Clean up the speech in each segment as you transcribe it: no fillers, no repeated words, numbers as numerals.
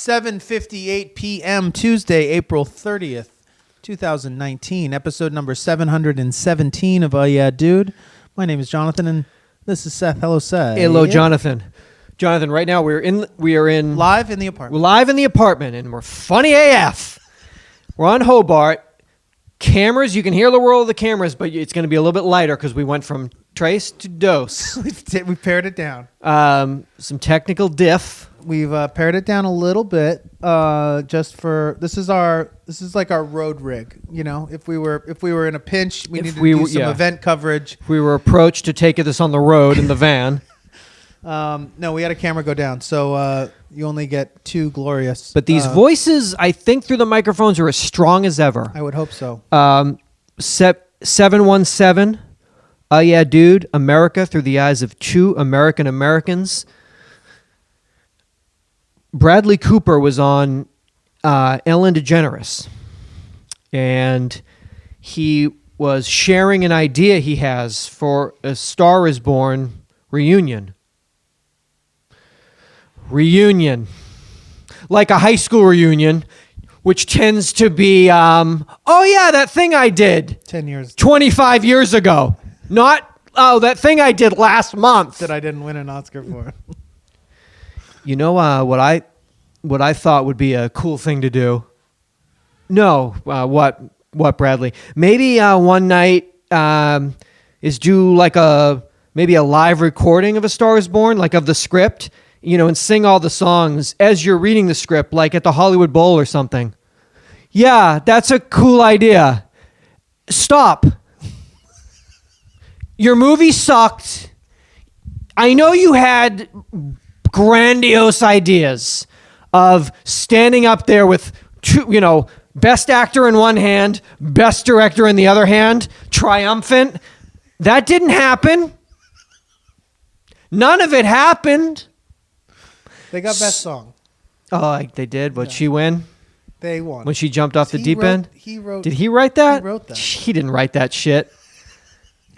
7:58 p.m. Tuesday, April 30th, 2019. Episode number 717 of Oh Yeah Dude. My name is Jonathan, and this is Seth. Hello, Seth. Hello, Jonathan. Jonathan, right now we are in live in the apartment. We're live in the apartment, and we're funny AF. We're on Hobart. Cameras, you can hear the whirl of the cameras, but it's going to be a little bit lighter because we went from trace to dose. We've pared it down. Some technical diff. We've pared it down a little bit. Just for this is like our road rig. You know, if we were in a pinch, we needed to do some event coverage. If we were approached to take this on the road in the van. No, we had a camera go down, so you only get two glorious. But these voices, I think, through the microphones are as strong as ever. I would hope so. 717, Oh Yeah Dude, America through the eyes of two American Americans. Bradley Cooper was on Ellen DeGeneres, and he was sharing an idea he has for a Star is Born reunion. Like a high school reunion, which tends to be, oh yeah, that thing I did 25 years ago. Not, oh, that thing I did last month that I didn't win an Oscar for. You know what I thought would be a cool thing to do? No, what Bradley? Maybe one night is do like maybe a live recording of A Star is Born, like of the script, you know, and sing all the songs as you're reading the script, like at the Hollywood Bowl or something. Yeah, that's a cool idea. Stop. Your movie sucked. I know you had grandiose ideas of standing up there with two, you know, best actor in one hand, best director in the other hand, triumphant. That didn't happen. None of it happened. They got best song. Oh, they did? Would she win? They won. When she jumped off the deep end? Did he write that? He wrote that. He didn't write that shit.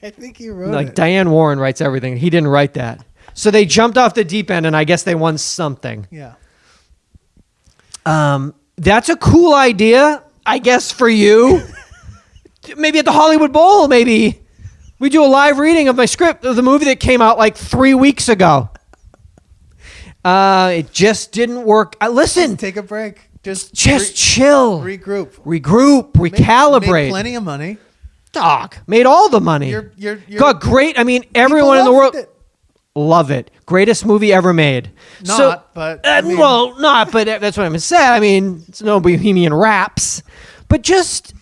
I think he wrote it. Like Diane Warren writes everything. He didn't write that. So they jumped off the deep end, and I guess they won something. Yeah. That's a cool idea, I guess, for you. Maybe at the Hollywood Bowl, maybe we do a live reading of my script of the movie that came out like 3 weeks ago. It just didn't work. Listen. Just take a break. Just chill. Regroup. Recalibrate. Made plenty of money. Dog. Made all the money. You're got great. I mean, everyone in the world. Love it. Greatest movie ever made. But that's what I'm saying. I mean, it's no Bohemian Raps, but just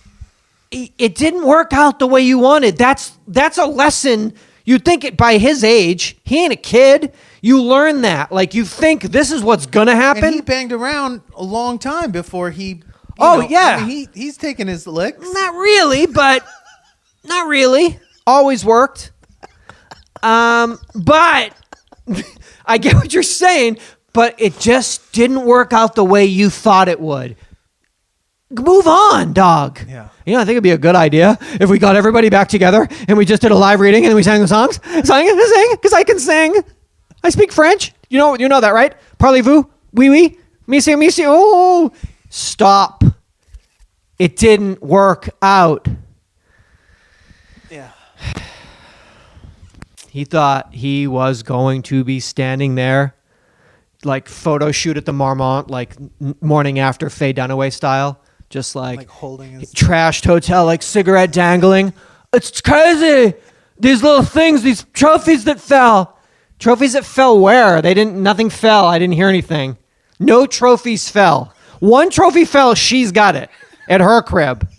it didn't work out the way you wanted. That's a lesson. You'd think it by his age, he ain't a kid. You learn that. Like, you think this is what's gonna happen. And he banged around a long time before he. Yeah. I mean, he's taking his licks. Not really, but not really. Always worked. But I get what you're saying, but it just didn't work out the way you thought it would. Move on, dog. Yeah. You know, I think it'd be a good idea if we got everybody back together and we just did a live reading and then we sang the songs. Sang, because I can sing. I speak French. You know that, right? Parlez-vous? Oui, oui. Monsieur, monsieur. Oh, stop. It didn't work out. Yeah. He thought he was going to be standing there, like photo shoot at the Marmont, like morning after Faye Dunaway style, just like holding his trashed hotel, like cigarette dangling. It's crazy. These little things, these trophies that fell. Trophies that fell where? Nothing fell. I didn't hear anything. No trophies fell. One trophy fell. She's got it at her crib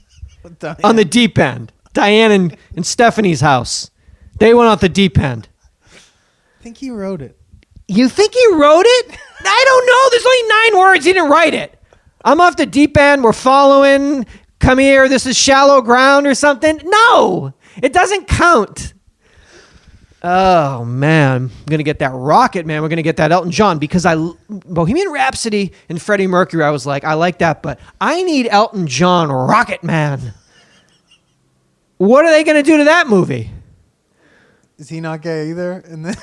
on the deep end. Diane and Stephanie's house. They went off the deep end. I think he wrote it. You think he wrote it? I don't know. There's only 9 words. He didn't write it. I'm off the deep end. We're following. Come here. This is shallow ground or something. No, it doesn't count. Oh, man. I'm going to get that Rocket Man. We're going to get that Elton John because Bohemian Rhapsody and Freddie Mercury, I was like, I like that, but I need Elton John Rocket Man. What are they going to do to that movie? Is he not gay either? And then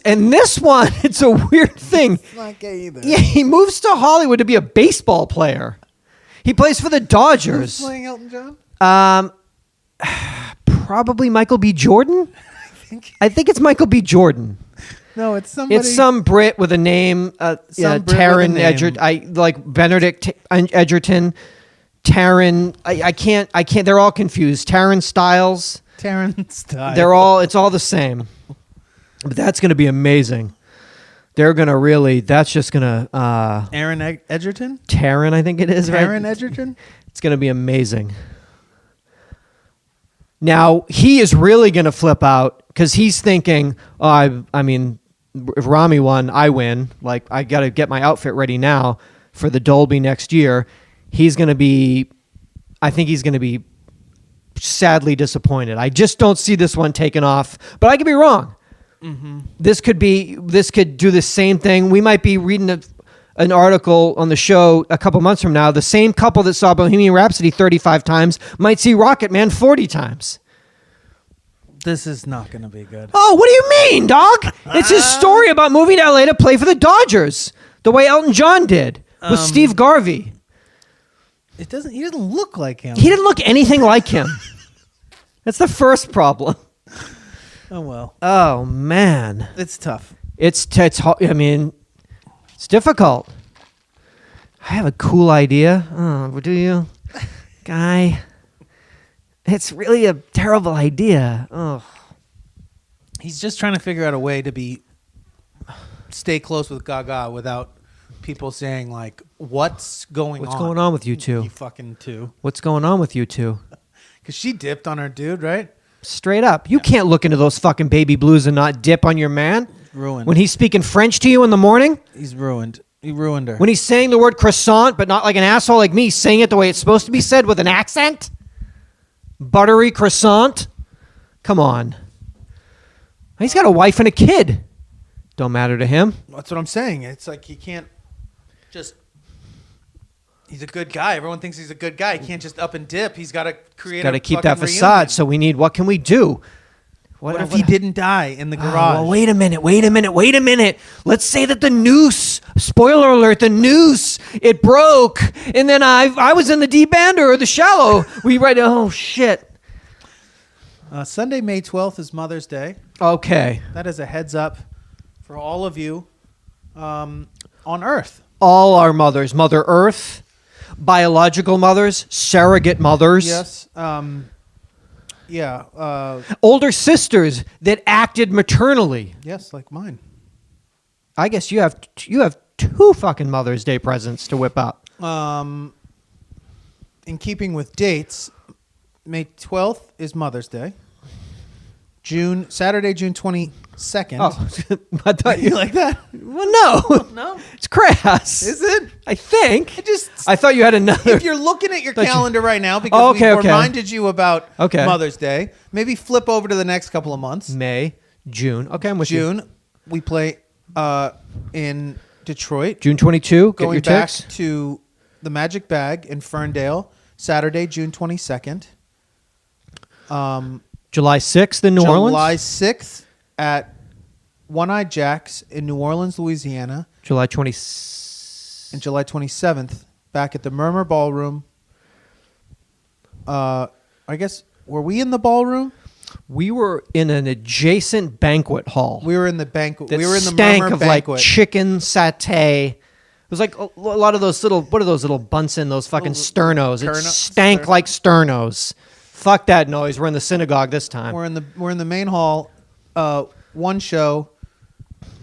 In this one, it's a weird thing. He's not gay either. Yeah, he moves to Hollywood to be a baseball player. He plays for the Who's Dodgers. playing Elton John? Probably Michael B. Jordan. I think it's Michael B. Jordan. No, it's somebody. It's some Brit with a name. Taron Egerton. Like Benedict Edgerton. Taron. I can't. They're all confused. Taron Styles. Taron Styles. It's all the same. But that's going to be amazing. They're going to really, that's just going to... Aaron Edgerton? Taron, I think it is, right? Aaron Edgerton? It's going to be amazing. Now, he is really going to flip out because he's thinking, I mean, if Rami won, I win. Like, I got to get my outfit ready now for the Dolby next year. He's going to be, I think he's going to be sadly disappointed. I just don't see this one taking off, but I could be wrong. Mm-hmm. This could do the same thing. We might be reading an article on the show a couple months from now. The same couple that saw Bohemian Rhapsody 35 times might see Rocket Man 40 times. This is not going to be good. Oh, what do you mean, dog? It's his story about moving to LA to play for the Dodgers, the way Elton John did with Steve Garvey. He doesn't look like him. He didn't look anything like him. That's the first problem. Oh, well. Oh, man. It's tough. It's difficult. I have a cool idea. Oh, do you? Guy. It's really a terrible idea. Oh. He's just trying to figure out a way to stay close with Gaga without people saying, like, what's going on with you two? You fucking two. What's going on with you two? Because she dipped on her dude, right? Straight up. You can't look into those fucking baby blues and not dip on your man. Ruined. When he's speaking French to you in the morning? He's ruined. He ruined her. When he's saying the word croissant, but not like an asshole like me, saying it the way it's supposed to be said with an accent? Buttery croissant? Come on. He's got a wife and a kid. Don't matter to him. That's what I'm saying. It's like he can't just... He's a good guy. Everyone thinks he's a good guy. He can't just up and dip. He's got to create. Got to keep that facade. So we need. What can we do? What if he didn't die in the garage? Well, wait a minute. Let's say that the noose. Spoiler alert: the noose it broke, and then I was in the deep end or the shallow. We read. Oh shit. Sunday, May 12th is Mother's Day. Okay. That is a heads up for all of you on Earth. All our mothers, Mother Earth. Biological mothers, surrogate mothers. Yes. Older sisters that acted maternally. Yes, like mine. I guess you have two fucking Mother's Day presents to whip up. In keeping with dates, May 12th is Mother's Day. Saturday, June 22nd. Oh, I thought you like that? Well, no. No? It's crass. Is it? I think. I thought you had another. If you're looking at your calendar right now, because we reminded you about Mother's Day, maybe flip over to the next couple of months. May, June. Okay, I'm with you. June, we play in Detroit. June 22, going get your back ticks. to the Magic Bag in Ferndale, Saturday, June 22nd. July 6th in New Orleans? July 6th at One-Eyed Jack's in New Orleans, Louisiana. July 20... And July 27th, back at the Murmur Ballroom. I guess, were we in the ballroom? We were in an adjacent banquet hall. We were in the banquet. We were in the stank Murmur of banquet. like chicken satay. It was like a lot of those little, what are those little Bunsen, those fucking sternos. It stank like sternos. Fuck that noise. We're in the synagogue this time. We're in the main hall. One show.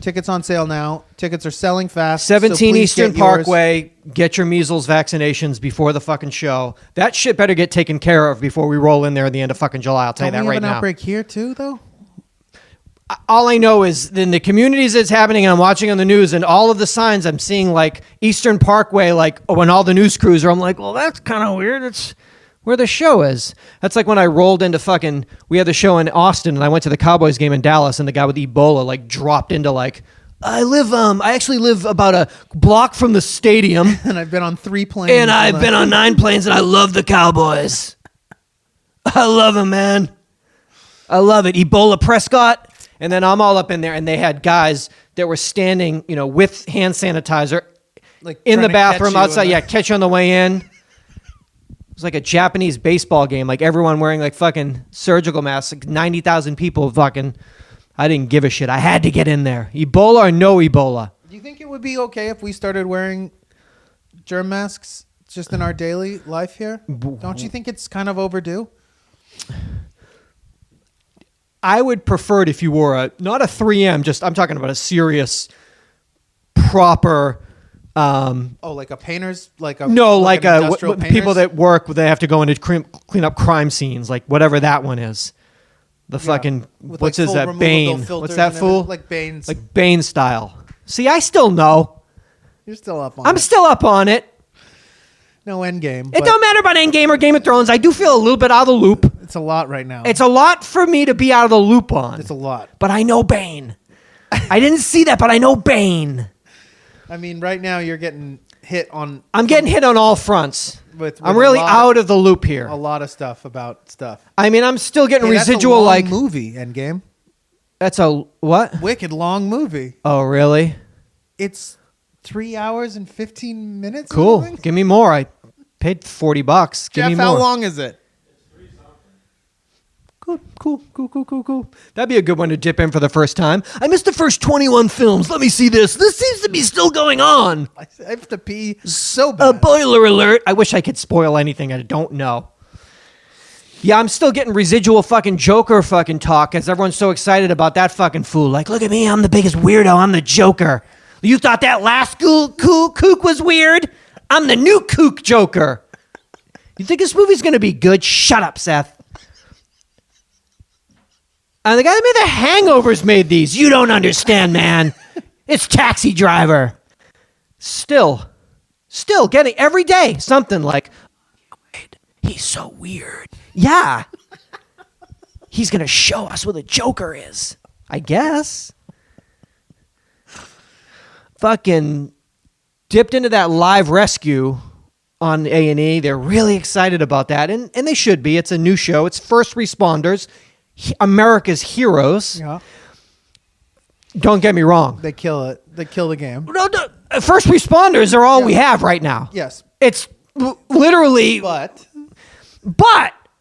Tickets on sale now. Tickets are selling fast. 17 so Eastern Parkway. Get your measles vaccinations before the fucking show. That shit better get taken care of before we roll in there at the end of fucking July. I'll tell you that right now. Don't we have an outbreak here too, though? All I know is in the communities it's happening, and I'm watching on the news, and all of the signs I'm seeing, like Eastern Parkway, like when all the news crews are, I'm like, well, that's kind of weird. It's where the show is. That's like when I rolled into fucking, we had the show in Austin, and I went to the Cowboys game in Dallas, and the guy with Ebola like dropped into like, I actually live about a block from the stadium. And I've been on 3 planes. And I've been on 9 planes, and I love the Cowboys. I love them, man. I love it. Ebola Prescott. And then I'm all up in there, and they had guys that were standing, with hand sanitizer Like in trying the to bathroom catch you outside. in the- Yeah, catch you on the way in. It was like a Japanese baseball game. Like everyone wearing like fucking surgical masks. Like 90,000 people fucking. I didn't give a shit. I had to get in there. Ebola or no Ebola. Do you think it would be okay if we started wearing germ masks just in our daily life here? Don't you think it's kind of overdue? I would prefer it if you wore not a 3M, I'm talking about a serious, proper. Like a painter's, like an industrial painter's? people that work, they have to go in to clean up crime scenes, like whatever that one is. The fucking, With, what's like, is full that, removable Bane? filters What's that and fool? everything, like Bane's. Like Bane style. See, I still know. You're still up on I'm it. still up on it. No Endgame. It don't matter about Endgame or Game of Thrones. I do feel a little bit out of the loop. It's a lot right now. It's a lot for me to be out of the loop on. It's a lot. But I know Bane. I didn't see that, but I know Bane. I mean, right now you're getting hit on. I'm getting hit on all fronts. With I'm a really lot out of the loop here. a lot of stuff about stuff. I mean, I'm still getting Hey, that's residual a long like movie. Endgame. that's a what? Wicked long movie. Oh, really? It's 3 hours and 15 minutes. or Cool. something? Give me more. I paid $40. Give Jeff, me more. how long is it? Cool. That'd be a good one to dip in for the first time. I missed the first 21 films. Let me see this. This seems to be still going on. I have to pee so bad. Boiler alert. I wish I could spoil anything. I don't know. Yeah, I'm still getting residual fucking Joker fucking talk as everyone's so excited about that fucking fool. Like, look at me. I'm the biggest weirdo. I'm the Joker. You thought that last kook was weird? I'm the new kook Joker. You think this movie's going to be good? Shut up, Seth. And the guy that made The Hangovers made these. You don't understand, man. It's Taxi Driver. Still getting every day something like, wait, he's so weird. Yeah. He's going to show us what a Joker is, I guess. Fucking dipped into that live rescue on A&E. They're really excited about that, and they should be. It's a new show. It's first responders. America's heroes. Yeah. Don't get me wrong. They kill it. They kill the game. No, first responders are all we have right now. Yes. It's literally. But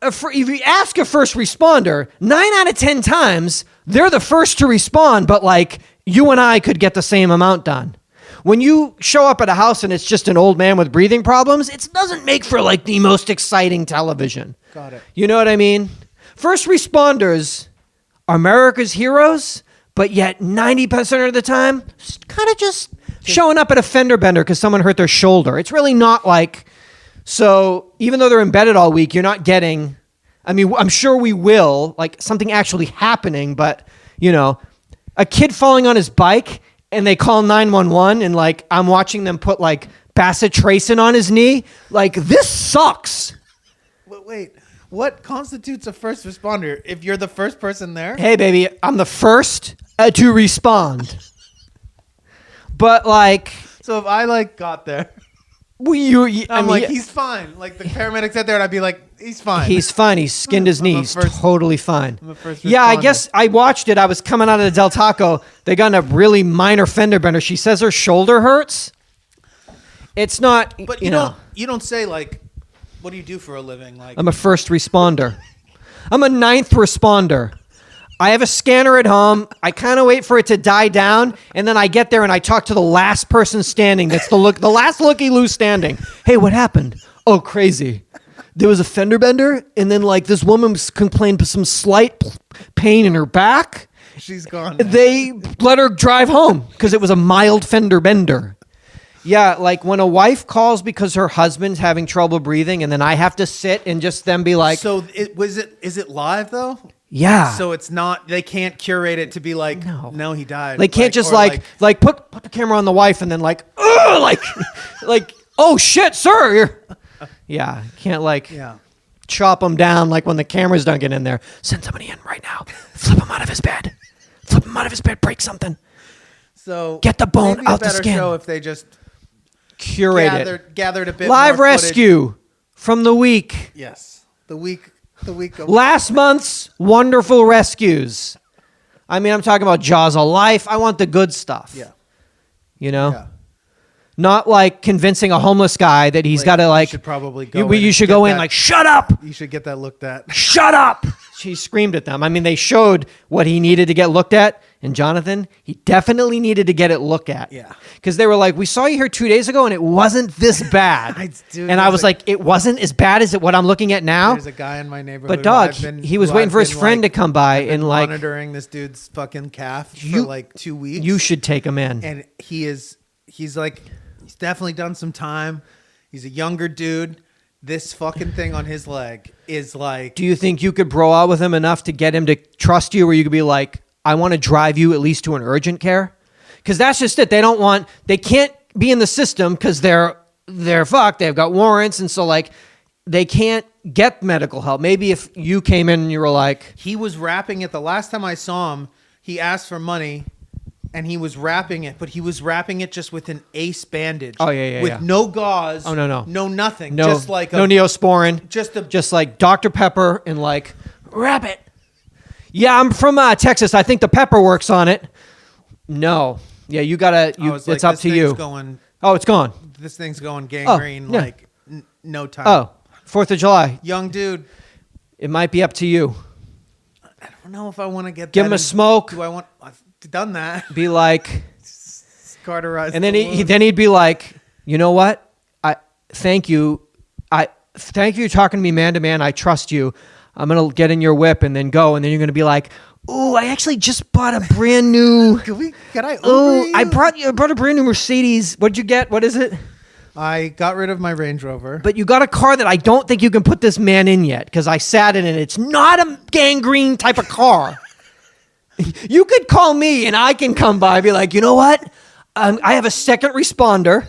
If you ask a first responder, 9 out of 10 times they're the first to respond, but like you and I could get the same amount done. When you show up at a house and it's just an old man with breathing problems, it doesn't make for like the most exciting television. Got it. You know what I mean? First responders are America's heroes, but yet 90% of the time, kind of just showing up at a fender bender because someone hurt their shoulder. It's really not like, so even though they're embedded all week, you're not getting, I mean, I'm sure we will, like something actually happening, but a kid falling on his bike and they call 911 and like, I'm watching them put like bacitracin on his knee. Like, this sucks. Wait. What constitutes a first responder? If you're the first person there? Hey, baby, I'm the first to respond. But like, So if I like got there, I'm like, he's fine. Like the paramedics out there, and I'd be like, he's fine. He's fine. He skinned his I'm a knees. first- Totally fine. I'm a first Yeah, I responder. guess I watched it. I was coming out of the Del Taco. They got in a really minor fender bender. She says her shoulder hurts. It's not, But you don't say like, what do you do for a living? Like, I'm a first responder. I'm a 9th responder. I have a scanner at home. I kind of wait for it to die down, and then I get there and I talk to the last person standing. That's the last looky-loo standing. Hey, what happened? Oh, crazy. There was a fender bender, and then like this woman complained of some slight pain in her back. she's gone. now. They let her drive home because it was a mild fender bender. Yeah, like when a wife calls because her husband's having trouble breathing, and then I have to sit and just then be like, So is it live though? yeah. So it's not. They can't curate it to be like, no, he died. They can't just or like put the camera on the wife and then like, ugh, like, oh shit, sir. Yeah, can't like chop him down like when the camera's done getting in there. Send somebody in right now. Flip him out of his bed. Break something. So Get the bone maybe out the a better skin. show if they just Curate it. gathered a bit Live more footage. rescue from the week. Yes, the week The week of Last month's wonderful rescues. I mean, I'm talking about Jaws of Life. I want the good stuff. Yeah. You know? Yeah. Not like convincing a homeless guy that he's got to You should probably go. You should go in like, shut up! You should get that looked at. Shut up! She screamed at them. I mean, they showed what he needed to get looked at. And Jonathan, he definitely needed to get it looked at. Yeah. Because they were like, we saw you here 2 days ago and it wasn't this bad. And I was like, it wasn't as bad as what I'm looking at now? There's a guy in my neighborhood. But dog, he was waiting for his friend to come by and like monitoring this dude's fucking calf for like 2 weeks. You should take him in. And he's definitely done some time. He's a younger dude. This fucking thing on his leg is like... Do you think you could bro out with him enough to get him to trust you where you could be like, I want to drive you at least to an urgent care? Because that's just it. They can't be in the system because they're fucked. They've got warrants. And so like they can't get medical help. Maybe if you came in and you were like... He was wrapping it. The last time I saw him, he asked for money. And he was wrapping it, but he was wrapping it just with an ace bandage. Oh, yeah. With no gauze. Oh, no. No nothing. No, just like no Neosporin. Just like Dr. Pepper and like, wrap it. Yeah, I'm from Texas. I think the pepper works on it. No. Yeah, you gotta, it's up to you. Oh, it's gone. This thing's going gangrene like no time. Oh, 4th of July. Young dude. It might be up to you. I don't know if I want to get Give him a smoke. I've done that. Be like, cauterize. And then he'd be like, you know what? Thank you for talking to me man to man. I trust you. I'm gonna get in your whip and then go. And then you're gonna be like, oh, I actually just bought a brand new. I brought a brand new Mercedes. What'd you get? What is it? I got rid of my Range Rover. But you got a car that I don't think you can put this man in yet because I sat in it. It's not a gangrene type of car. You could call me and I can come by and be like, you know what? I have a second responder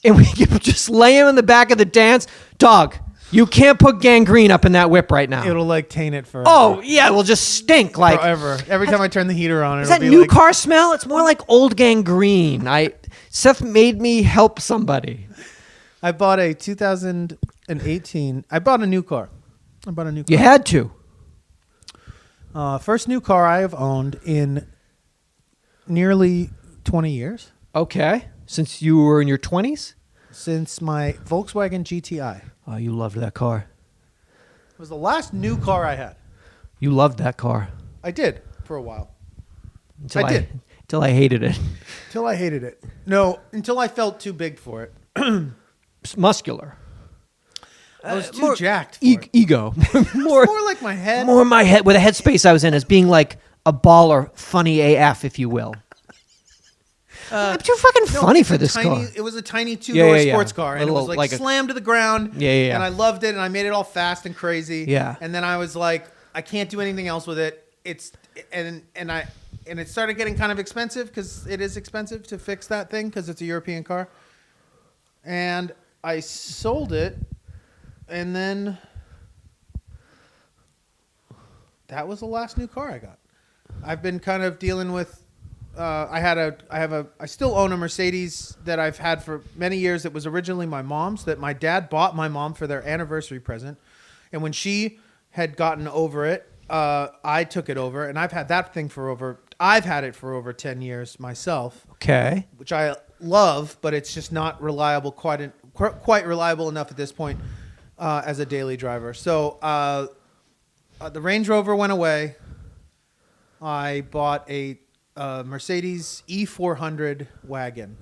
and we can just lay him in the back of the dance. Dog, you can't put gangrene up in that whip right now. It'll like taint it forever. Oh, yeah, it will just stink. Like forever. Every time I turn the heater on, is that new car smell? It's more like old gangrene. Seth made me help somebody. I bought a 2018. I bought a new car. You had to. First new car I have owned in nearly 20 years. Okay. Since you were in your 20s? Since my Volkswagen GTI. Oh, you loved that car. It was the last new car I had. You loved that car. I did for a while. Until I hated it. Until I hated it. No, until I felt too big for it. It's muscular. I was too jacked for it. Ego. more like my head. More my head, with the headspace I was in as being like a baller, funny AF, if you will. I'm too fucking funny for this car. It was a tiny two-door sports car, and it was like slammed to the ground. Yeah. And I loved it, and I made it all fast and crazy. Yeah. And then I was like, I can't do anything else with it. And it started getting kind of expensive because it is expensive to fix that thing because it's a European car. And I sold it. And then that was the last new car I got. I've been kind of dealing with. I still own a Mercedes that I've had for many years. It was originally my mom's that my dad bought my mom for their anniversary present, and when she had gotten over it, I took it over, and I've had that thing I've had it for over 10 years myself. Okay. Which I love, but it's just not reliable quite reliable enough at this point. As a daily driver. So the Range Rover went away. I bought a Mercedes E400 wagon.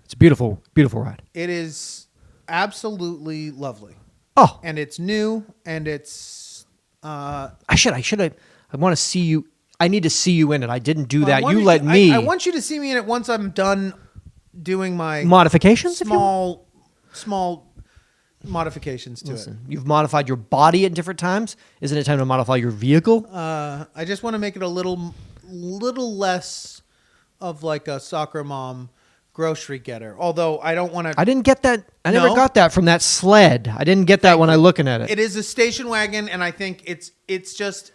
It's a beautiful, beautiful ride. It is absolutely lovely. Oh. And it's new, and it's... I want to see you. I need to see you in it. I didn't do that. You let me. I want you to see me in it once I'm done doing my... Modifications? Small modifications to it. You've modified your body at different times. Isn't it time to modify your vehicle? I just want to make it a little less of like a soccer mom grocery getter. Although I don't want to. I didn't get that. I never got that from that sled. I didn't get that when I looking at it. It is a station wagon, and I think it's just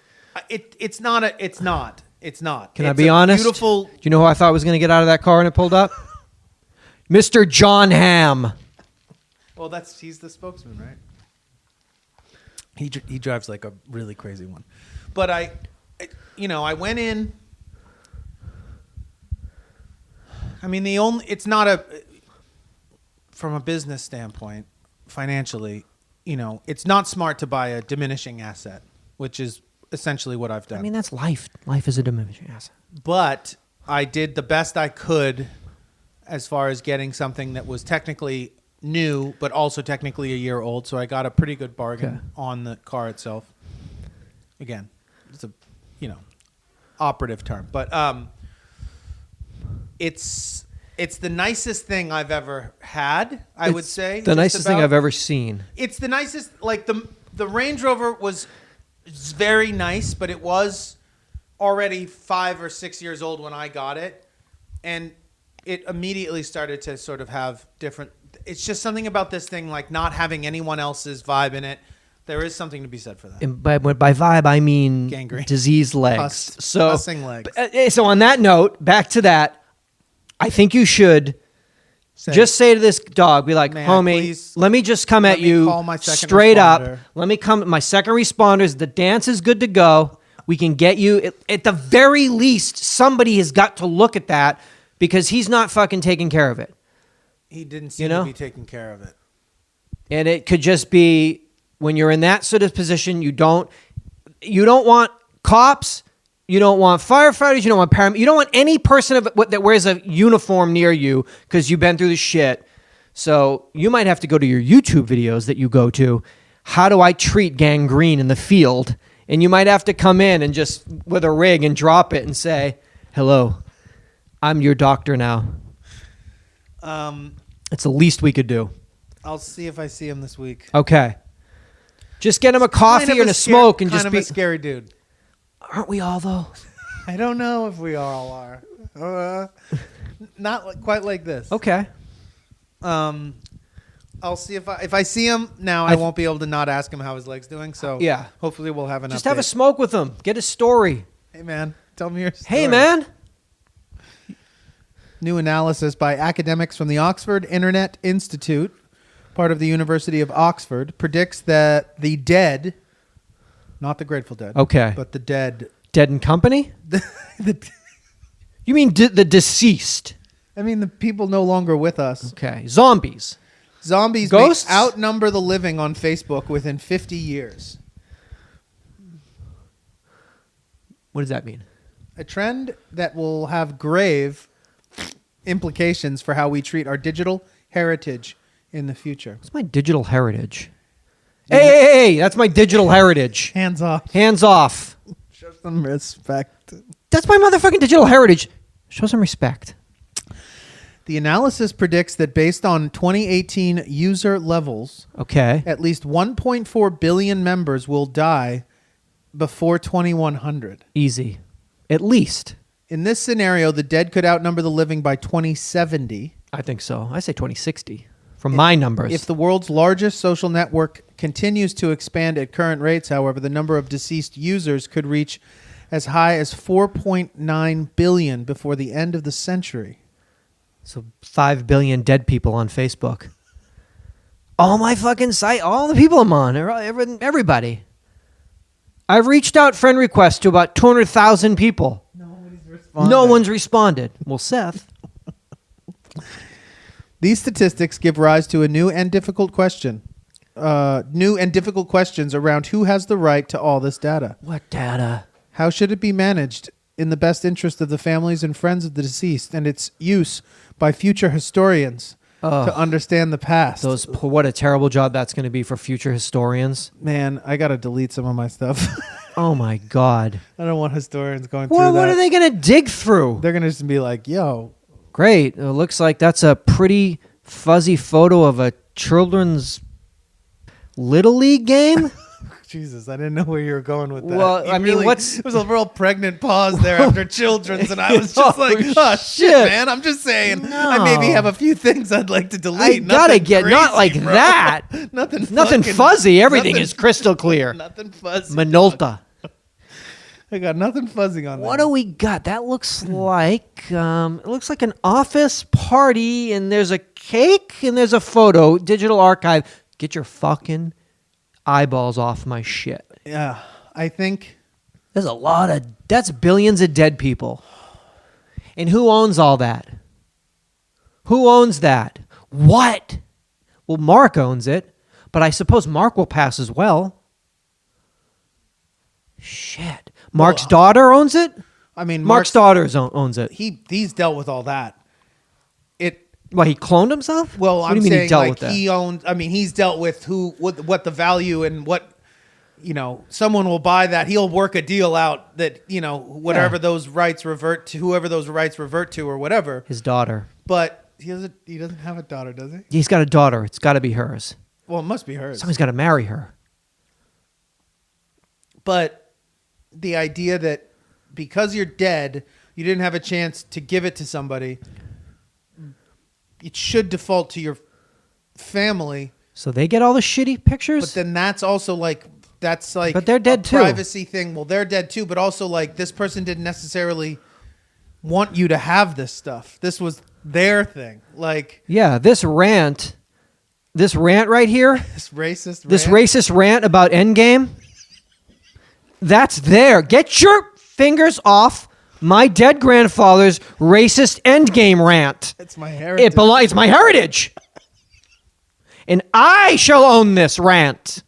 it's not. Can I be honest? Beautiful. Do you know who I thought was going to get out of that car when it pulled up? Mr. John Hamm. Well, he's the spokesman, right? He drives like a really crazy one. But I went in. I mean, it's not from a business standpoint, financially, it's not smart to buy a diminishing asset, which is essentially what I've done. I mean, that's life. Life is a diminishing asset. But I did the best I could as far as getting something that was technically new, but also technically a year old. So I got a pretty good bargain on the car itself. Again, it's a, operative term, but it's the nicest thing I've ever had. I would say the nicest thing I've ever seen. It's the nicest. Like the Range Rover was very nice, but it was already 5 or 6 years old when I got it, and it immediately started to sort of have different. It's just something about this thing, like not having anyone else's vibe in it. There is something to be said for that. And by vibe, I mean gangrene, diseased legs. Pussing legs. So on that note, back to that, I think you should just say to this dog, be like, homie, please, let me just come at you straight up. Let me come. My second responders, the dance is good to go. We can get you. At the very least, somebody has got to look at that because he's not fucking taking care of it. He didn't seem to be taking care of it. And it could just be when you're in that sort of position, you don't want cops, you don't want firefighters, you don't want paramedics, you don't want any person that wears a uniform near you because you've been through the shit. So you might have to go to your YouTube videos that you go to. How do I treat gangrene in the field? And you might have to come in and just with a rig and drop it and say, hello, I'm your doctor now. It's the least we could do. I'll see if I see him this week. Okay. Just get him a coffee and a smoke and just be... a scary dude. Aren't we all, though? I don't know if we all are. Not quite like this. Okay. I'll see if I see him now. I won't be able to not ask him how his leg's doing. So yeah, hopefully we'll have an just update. have a smoke with him. Get his story. Hey man, tell me your story. Hey man. New analysis by academics from the Oxford Internet Institute, part of the University of Oxford, predicts that the dead, not the Grateful Dead, but the dead. Dead and Company? You mean the deceased? I mean the people no longer with us. Okay. Zombies. Zombies Ghosts? may outnumber the living on Facebook within 50 years. What does that mean? A trend that will have grave implications for how we treat our digital heritage in the future. What's my digital heritage? Hey, that's my digital heritage. Hands off. Hands off. Show some respect. That's my motherfucking digital heritage. Show some respect. The analysis predicts that based on 2018 user levels, at least 1.4 billion members will die before 2100. Easy. At least. In this scenario, the dead could outnumber the living by 2070. I think so. I say 2060 from my numbers. If the world's largest social network continues to expand at current rates, however, the number of deceased users could reach as high as 4.9 billion before the end of the century. So 5 billion dead people on Facebook. All my fucking site, all the people I'm on, everybody. I've reached out friend requests to about 200,000 people. No one's responded. Well, Seth. These statistics give rise to a new and difficult question. New and difficult questions around who has the right to all this data. What data? How should it be managed in the best interest of the families and friends of the deceased and its use by future historians to understand the past? What a terrible job that's going to be for future historians. Man, I got to delete some of my stuff. Oh, my God. I don't want historians going through that. What are they going to dig through? They're going to just be like, yo. Great. It looks like that's a pretty fuzzy photo of a children's Little League game. Jesus, I didn't know where you were going with that. Well, I mean, there was a real pregnant pause there after children's, and I was just oh shit, man. I'm just saying, I maybe have a few things I'd like to delete. I gotta get crazy, not like bro. That. Nothing fuzzy. Everything is crystal clear. Nothing fuzzy. Minolta. I got nothing fuzzy on that. What do we got? That looks like it looks like an office party, and there's a cake, and there's a photo. Digital archive. Get your fucking eyeballs off my shit. Yeah, I think That's billions of dead people. And who owns all that? Who owns that? What? Well, Mark owns it, but I suppose Mark will pass as well. Shit. Mark's daughter owns it? I mean, Mark's daughter owns it. he's dealt with all that. What, he cloned himself? Well, what I'm do you mean saying he dealt like with that? he owns. I mean, he's dealt with what the value and what, someone will buy that. He'll work a deal out that whatever those rights revert to, whoever those rights revert to, or whatever. His daughter. But he doesn't have a daughter, does he? He's got a daughter. It's got to be hers. Well, it must be hers. Somebody's got to marry her. But the idea that because you're dead, you didn't have a chance to give it to somebody, it should default to your family. So they get all the shitty pictures? But then that's also But they're dead too. Privacy thing. Well, they're dead too, but also like this person didn't necessarily want you to have this stuff. This was their thing. Like, yeah, this rant right here, this racist rant about Endgame, that's there. Get your fingers off my dead grandfather's racist Endgame rant. It's my heritage. It's my heritage. And I shall own this rant.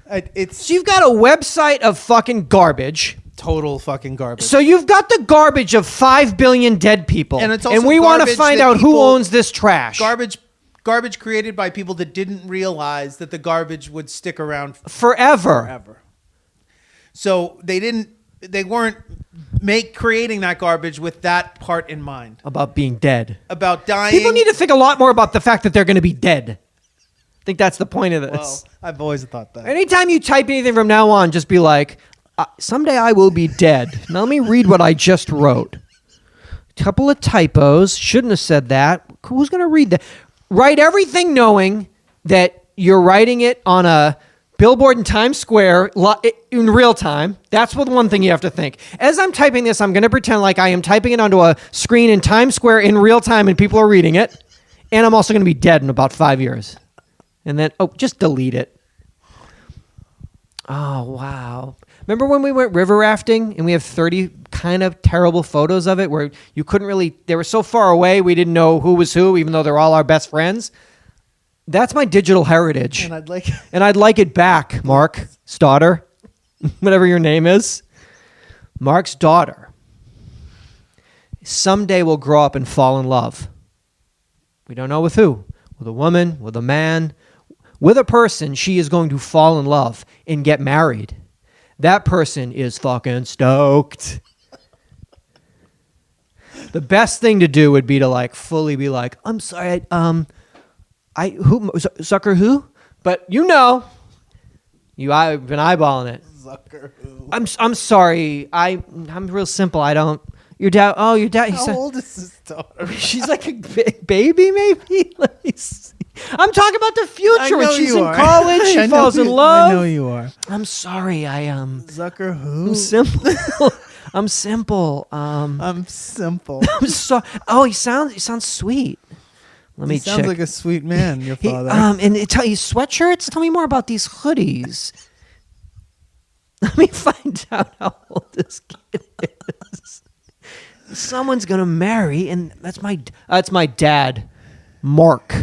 So you've got a website of fucking garbage. Total fucking garbage. So you've got the garbage of 5 billion dead people. And it's also we want to garbage find that out who people- owns this trash. Garbage created by people that didn't realize that the garbage would stick around forever. So they weren't creating that garbage with that part in mind. About being dead. About dying. People need to think a lot more about the fact that they're going to be dead. I think that's the point of this. Well, I've always thought that. Anytime you type anything from now on, just be like, someday I will be dead. Now let me read what I just wrote. Couple of typos. Shouldn't have said that. Who's going to read that? Write everything knowing that you're writing it on a billboard in Times Square in real time. That's the one thing you have to think. As I'm typing this, I'm going to pretend like I am typing it onto a screen in Times Square in real time and people are reading it. And I'm also going to be dead in about 5 years. And then, just delete it. Oh, wow. Remember when we went river rafting and we have 30 kind of terrible photos of it where you couldn't really, they were so far away we didn't know who was who, even though they're all our best friends? That's my digital heritage. And I'd like it back, Mark's daughter, whatever your name is. Mark's daughter someday will grow up and fall in love. We don't know with who. With a woman, with a man, with a person she is going to fall in love and get married. That person is fucking stoked. The best thing to do would be to fully be like, I'm sorry, Zucker who? But I've been eyeballing it. Zucker who? I'm sorry. I'm real simple. I don't. Your dad. Oh, your dad. How old is his daughter? She's like a baby, maybe. Let me see. I'm talking about the future. When she's in college, she falls in love. I know you are. I'm sorry. I am. Zucker who? I'm simple. I'm simple. I'm simple. I'm so. Oh, he sounds sweet. Let me check. Sounds like a sweet man, your father. And his sweatshirts. Tell me more about these hoodies. Let me find out how old this kid is. Someone's gonna marry, and that's my dad, Mark.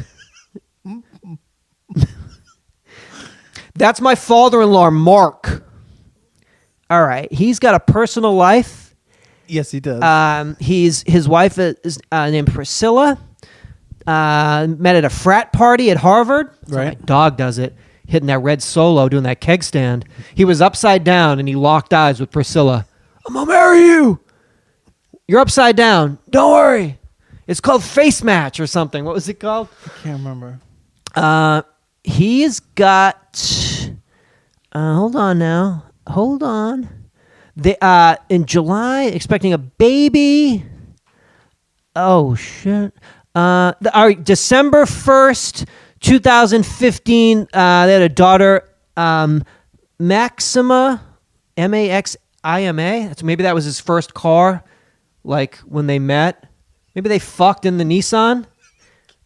That's my father-in-law, Mark. All right, he's got a personal life. Yes, he does. His wife is named Priscilla. Met at a frat party at Harvard. Right. My dog does it, hitting that red Solo, doing that keg stand. He was upside down and he locked eyes with Priscilla. I'm gonna marry you. You're upside down. Don't worry. It's called Face Match or something. What was it called? I can't remember. He's got. Hold on now. Hold on. In July, expecting a baby. Oh shit. December 1st, 2015, they had a daughter, Maxima, Maxima. Maybe that was his first car, when they met. Maybe they fucked in the Nissan.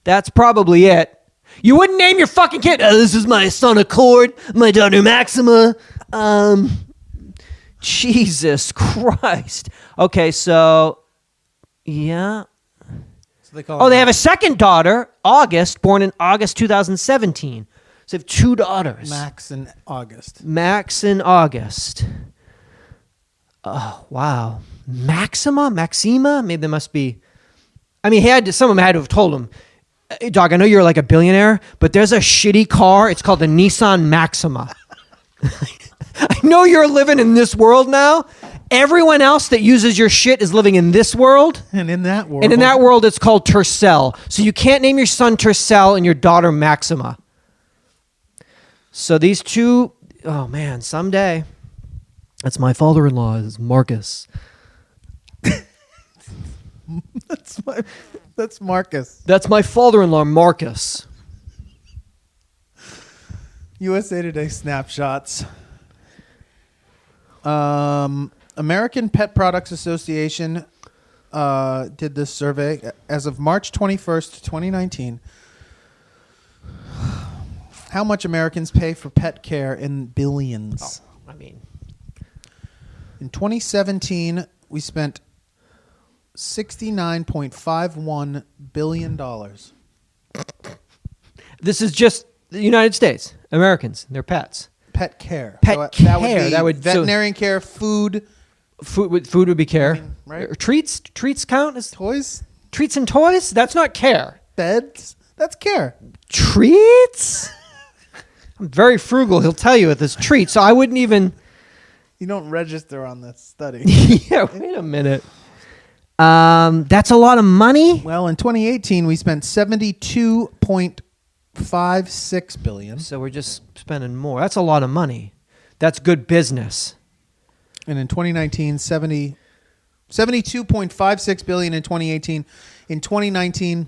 That's probably it. You wouldn't name your fucking kid. Oh, this is my son Accord, my daughter Maxima. Jesus Christ. Okay, so yeah. So they call Oh, it they have a second daughter, August, born in August 2017. So they have two daughters. Max and August. Max and August. Oh, wow. Maxima? Maybe there must be. I mean, some of them had to have told him, "Hey, dog, I know you're like a billionaire, but there's a shitty car. It's called the Nissan Maxima. I know you're living in this world now. Everyone else that uses your shit is living in this world. And in that world. And in that world, it's called Tercel. So you can't name your son Tercel and your daughter Maxima. So these two, oh man, someday. That's my father-in-law, is Marcus. That's Marcus. That's my father-in-law, Marcus. USA Today snapshots. American Pet Products Association did this survey as of March 21st, 2019. How much Americans pay for pet care in billions? I mean, in 2017, we spent $69.51 billion. this is just the United States, Americans, their pets. Pet care. Pet care. That would be veterinarian care, food. Food would be care. I mean, right? Or treats count as Toys, treats and toys. That's not care. beds. That's care. Treats. I'm very frugal. He'll tell you with his treats. So I wouldn't even. You don't register on this study. Yeah. Wait a minute. That's a lot of money. Well, in 2018, we spent $72.56 billion. So we're just spending more. That's a lot of money. That's good business. And in 2019, 72.56 billion in 2018. In 2019,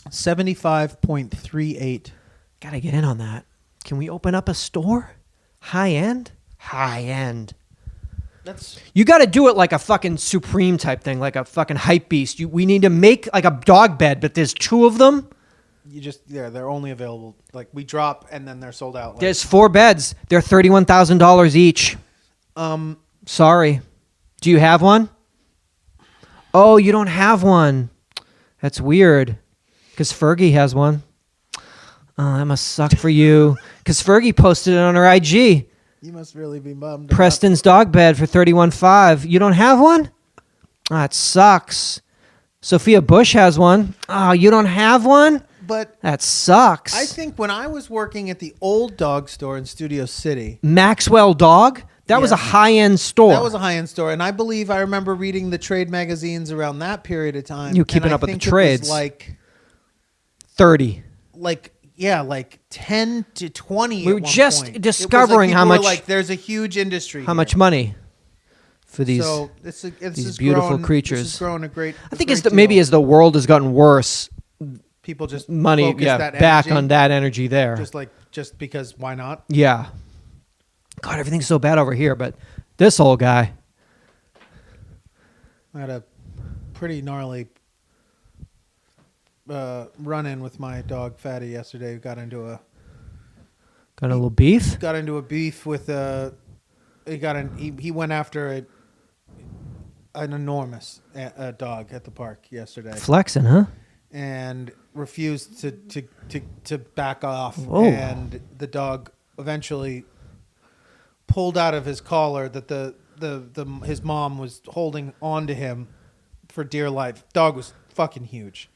75.38. Gotta get in on that. Can we open up a store? High end? High end. You got to do it like a fucking Supreme type thing, like a fucking hype beast. We need to make like a dog bed, but there's two of them. They're only available. Like we drop and then they're sold out. There's 4 beds. They're $31,000 each. Sorry. Do you have one? Oh, you don't have one. That's weird. Because Fergie has one. Oh, that must suck for you. Because Fergie posted it on her IG. You must really be bummed. Preston's dog bed for $31,500. You don't have one? Oh, that sucks. Sophia Bush has one. Oh, you don't have one? But that sucks. I think when I was working at the old dog store in Studio City, Maxwell Dog, that was a high-end store. That was a high-end store, and I believe I remember reading the trade magazines around that period of time. You keeping up with the trades? It was like 30. Like 10 to 20. We were just discovering how much. Like there's a huge industry. How much money for these? So these beautiful creatures. This has grown a great. I think maybe as the world has gotten worse, people just money back on that energy there. Just because why not? Yeah. God, everything's so bad over here, but this old guy. I had a pretty gnarly run-in with my dog Fatty yesterday. We got into a little beef. Got into a beef with he went after an enormous dog at the park yesterday. Flexing, huh? And refused to back off. Whoa. And the dog eventually pulled out of his collar that his mom was holding on to him for dear life. Dog was fucking huge.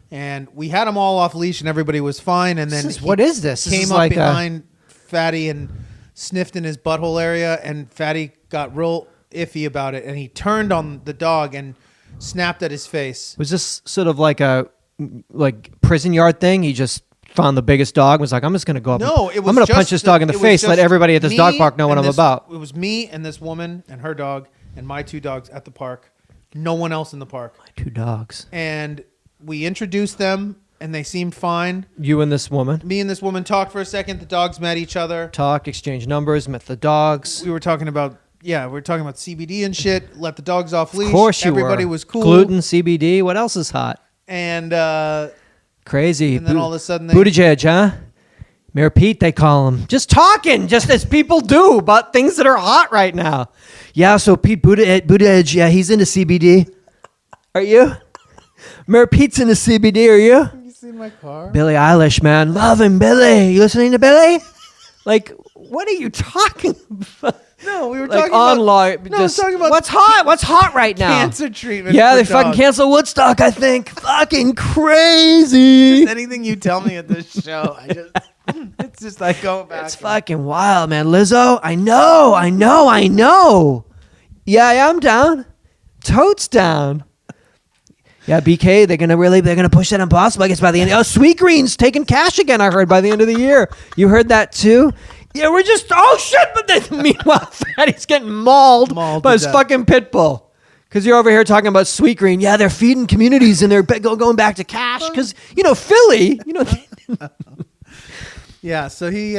And we had him all off leash and everybody was fine. And then what is this? Came up behind Fatty and sniffed in his butthole area, and Fatty got real iffy about it, and he turned on the dog and snapped at his face. Was this sort of like a prison yard thing? He just found the biggest dog and was like, I'm just going to go up. No, it was I'm going to punch this dog in the face, let everybody at this dog park know what I'm about. It was me and this woman and her dog and my 2 dogs at the park. No one else in the park. My 2 dogs. And we introduced them, and they seemed fine. You and this woman? Me and this woman talked for a second. The dogs met each other. Exchanged numbers, met the dogs. We were talking about CBD and shit. Let the dogs off leash. Of course you Everybody were. was cool. Gluten, CBD. What else is hot? And Crazy. And then all of a sudden Buttigieg, huh? Mayor Pete, they call him. Just talking, just as people do about things that are hot right now. Yeah, so Pete Buttigieg, yeah, he's into CBD. Are you? Mayor Pete's into CBD, are you? You see my car? Billie Eilish, man. Love him, Billie. You listening to Billie? Like, what are you talking about? No, we were Like talking about. online. No, I was talking about what's hot? What's hot right now? cancer treatment. Yeah, for they fucking dogs. canceled Woodstock, I think. Fucking crazy. Anything you tell me at this show, it's just like going back. It's fucking wild, man. Lizzo, I know. Yeah, I'm down. Totes down. Yeah, BK, they're gonna push that impossible. I guess by the end. Oh, Sweet Green's taking cash again. I heard by the end of the year. You heard that too? Yeah, we're just shit. But then meanwhile, Fatty's getting mauled by to his death. fucking pit bull. Because you're over here talking about Sweet Green. Yeah, they're feeding communities and they're going back to cash. Because Philly, Yeah, so you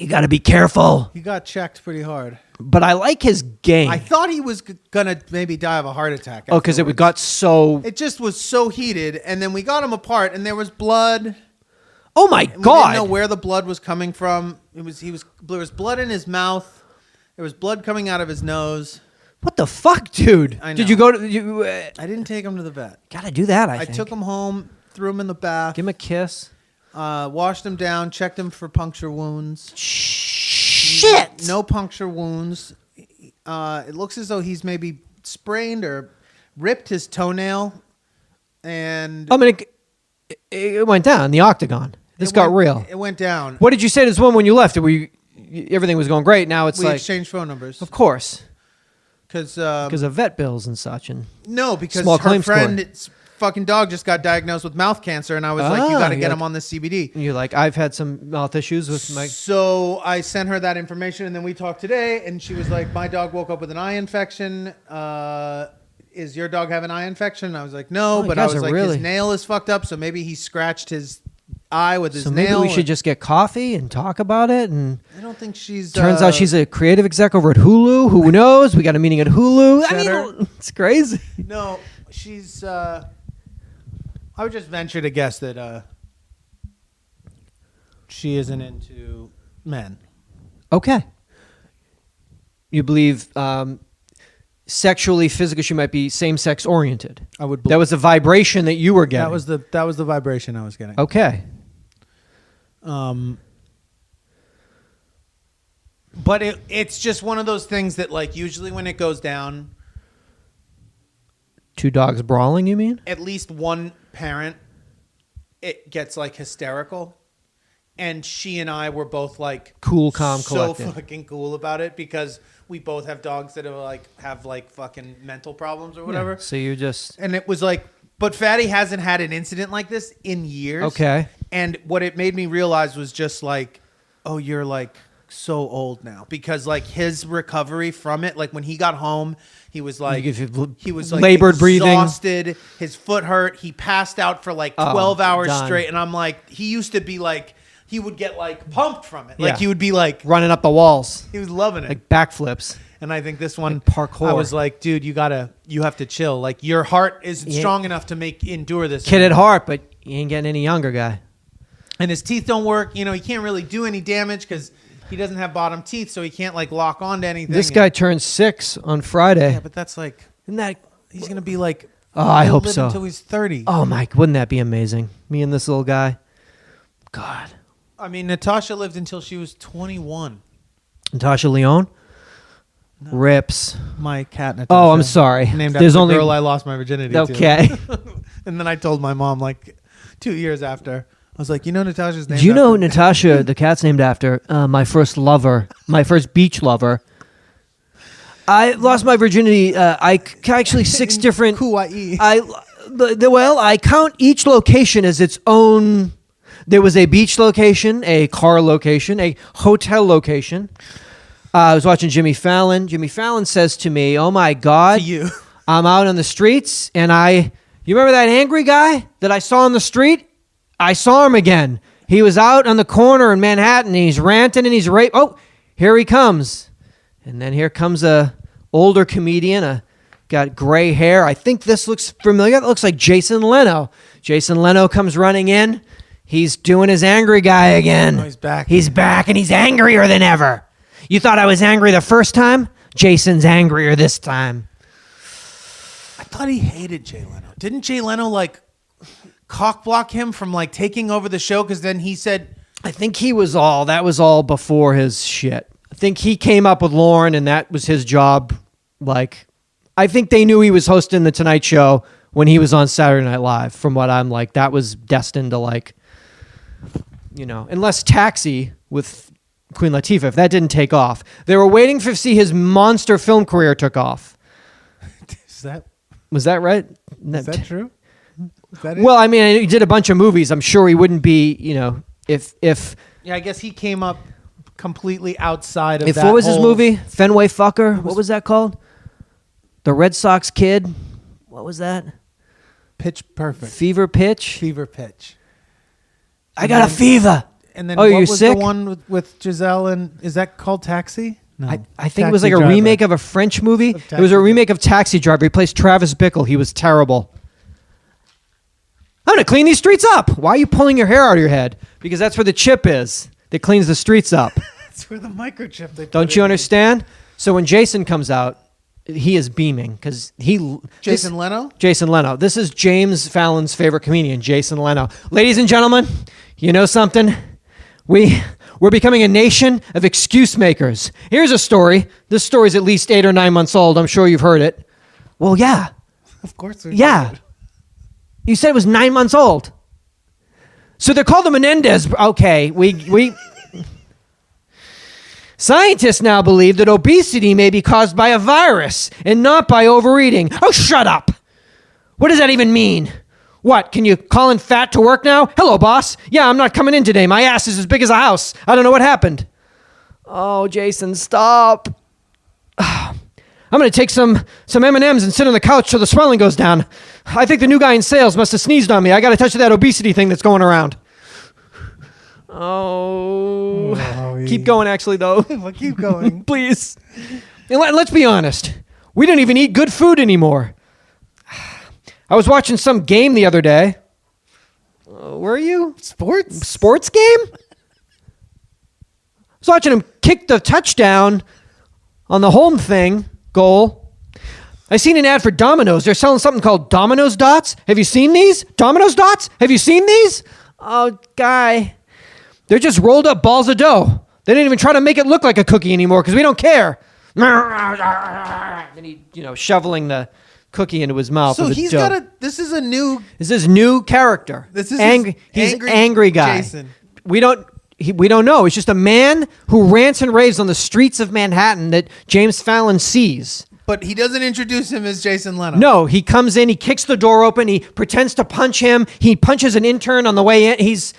got to be careful. he got checked pretty hard. But I like his game. I thought he was gonna maybe die of a heart attack. Oh, because it afterwards. got so. It just was so heated, and then we got him apart, and there was blood. Oh my And we didn't God! know where the blood was coming from. There was blood in his mouth. There was blood coming out of his nose. What the fuck, dude? I Did know. you go to you? I didn't take him to the vet. Gotta do that. I I think. took him home, threw him in the bath, Give him a kiss. washed him down, checked him for puncture wounds. Shit. No puncture wounds. It looks as though he's maybe sprained or ripped his toenail, and I mean, it went down the octagon. This it got went- real. It went down. What did you say to this woman when you left? Everything was going great. Now it's We like, exchanged phone numbers of course, because because of vet bills and such. And no, because Small her claims court. friend's fucking dog just got diagnosed with mouth cancer, and I was like, you Ah, got to you're get like- him on this CBD. you're like, I've had some mouth issues with my. So I sent her that information, and then we talked today, and she was like, my dog woke up with an eye infection. Is your dog have an eye infection? And I was like, no, Oh, you but I guys was are like, really- his nail is fucked up, so maybe he scratched his eye with his So maybe nail. we should just get coffee and talk about it. And I don't think she's. turns out she's a creative exec over at Hulu. Who knows? We got a meeting at Hulu. Cheddar. I mean, it's crazy. No, she's. I would just venture to guess that she isn't into men. Okay. You believe sexually, physically, she might be same-sex oriented. I would. That was the vibration that you were getting. That was the vibration I was getting. Okay. But it's just one of those things that, like, usually when it goes down, Two dogs brawling, you mean? at least one parent, it gets like hysterical, and she and I were both like Cool, calm, so collected. fucking cool about it because we both have dogs that are have fucking mental problems or whatever. Yeah, so you just... And it was like, but Fatty hasn't had an incident like this in years. Okay. And what it made me realize was just like, oh, you're like so old now, because like his recovery from it, like when he got home, he was like, he was like labored breathing. exhausted. His foot hurt. He passed out for like 12 hours done. straight. And I'm like, he used to be like, he would get like pumped from it. Yeah. Like he would be like, running up the walls. he was loving it. Like backflips. And I think this one, Like parkour. I was like, dude, you have to chill. Like your heart isn't Yeah. strong enough to endure this. Kid at heart, but you ain't getting any younger, guy. And his teeth don't work. You know, he can't really do any damage because he doesn't have bottom teeth, so he can't like lock onto anything. This guy turns 6 on Friday. Yeah, but that's like, Isn't that... he's gonna be like, Oh, I he'll hope live so. until he's 30. Oh, Mike, wouldn't that be amazing? Me and this little guy. God. I mean, Natasha lived until she was 21. Natasha Leone? Rips. My cat, Natasha. Oh, I'm sorry. Named There's after only... the girl I lost my virginity to. Okay. And then I told my mom like 2 years after. I was like, you know, Natasha's name. Do you know Natasha, the cat's named after my first lover, my first beach lover? I lost my virginity. Actually 6 different. Kauai. I count each location as its own. There was a beach location, a car location, a hotel location. I was watching Jimmy Fallon. Jimmy Fallon says to me, "Oh my God, To you. I'm out on the streets, and you remember that angry guy that I saw on the street? I saw him again. He was out on the corner in Manhattan. And he's ranting and he's Oh, here he comes. And then here comes a older comedian, a got gray hair. I think this looks familiar. It looks like Jason Leno. Jason Leno comes running in. He's doing his angry guy again. Oh, he's back. He's back, and he's angrier than ever. You thought I was angry the first time? Jason's angrier this time. I thought he hated Jay Leno. Didn't Jay Leno like cock block him from like taking over the show? Because then he said, I think that was all before his shit. I think he came up with Lauren, and that was his job. Like, I think they knew he was hosting the Tonight Show when he was on Saturday Night Live. From what I'm like, that was destined to like, you know, unless Taxi with Queen Latifah, if that didn't take off, they were waiting to see his monster film career took off. Was that right? Is that true? Is that it? Well, I mean, he did a bunch of movies. I'm sure he wouldn't be, you know, if Yeah, I guess he came up completely outside of if that. what was his movie? Fenway Fucker? What was that called? The Red Sox Kid? What was that? Pitch Perfect. Fever Pitch? Fever Pitch. I got a fever. And then Oh, what you're was sick? the one with Giselle and is that called Taxi? No. I think it was like a remake of a French movie. It was Taxi a remake of Taxi Driver. He plays Travis Bickle. He was terrible. I'm going to clean these streets up. Why are you pulling your hair out of your head? Because that's where the chip is that cleans the streets up. That's where the microchip they put Don't you in. understand? So when Jason comes out, he is beaming because Jason Leno? Jason Leno. This is James Fallon's favorite comedian, Jason Leno. Ladies and gentlemen, you know something? We're becoming a nation of excuse makers. Here's a story. This story's at least 8 or 9 months old. I'm sure you've heard it. Well, yeah. Of course. Yeah. You said it was 9 months old. So they're called the Menendez. Okay, we Scientists now believe that obesity may be caused by a virus and not by overeating. Oh, shut up. What does that even mean? What, can you call in fat to work now? Hello, boss. Yeah, I'm not coming in today. My ass is as big as a house. I don't know what happened. Oh, Jason, stop. I'm going to take some M&Ms and sit on the couch so the swelling goes down. I think the new guy in sales must have sneezed on me. I got to touch that obesity thing that's going around. Oh. Keep going, actually, though. Well, keep going. Please. And let's be honest. We don't even eat good food anymore. I was watching some game the other day. Were you? Sports game? I was watching him kick the touchdown on the home thing, goal. I seen an ad for Domino's. They're selling something called Domino's Dots. Have you seen these? Domino's Dots? Have you seen these? Oh, guy. They're just rolled up balls of dough. They didn't even try to make it look like a cookie anymore because we don't care. Then he, shoveling the cookie into his mouth. So he's got a. This is a new. This is new character. This is angry. He's angry guy. Jason. We don't know. It's just a man who rants and raves on the streets of Manhattan that James Fallon sees. But he doesn't introduce him as Jason Leno. No, he comes in, he kicks the door open, he pretends to punch him, he punches an intern on the way in. He's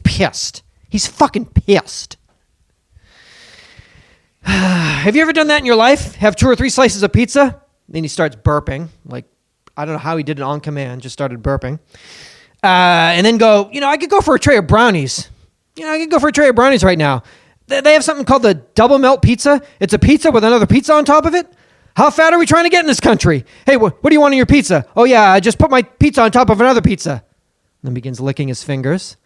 pissed. He's fucking pissed. Have you ever done that in your life? Have 2 or 3 slices of pizza? Then he starts burping. Like, I don't know how he did it on command, just started burping. And then go, I could go for a tray of brownies. I could go for a tray of brownies right now. They have something called the double melt pizza. It's a pizza with another pizza on top of it. How fat are we trying to get in this country? Hey, what do you want on your pizza? Oh, yeah, I just put my pizza on top of another pizza. And then begins licking his fingers.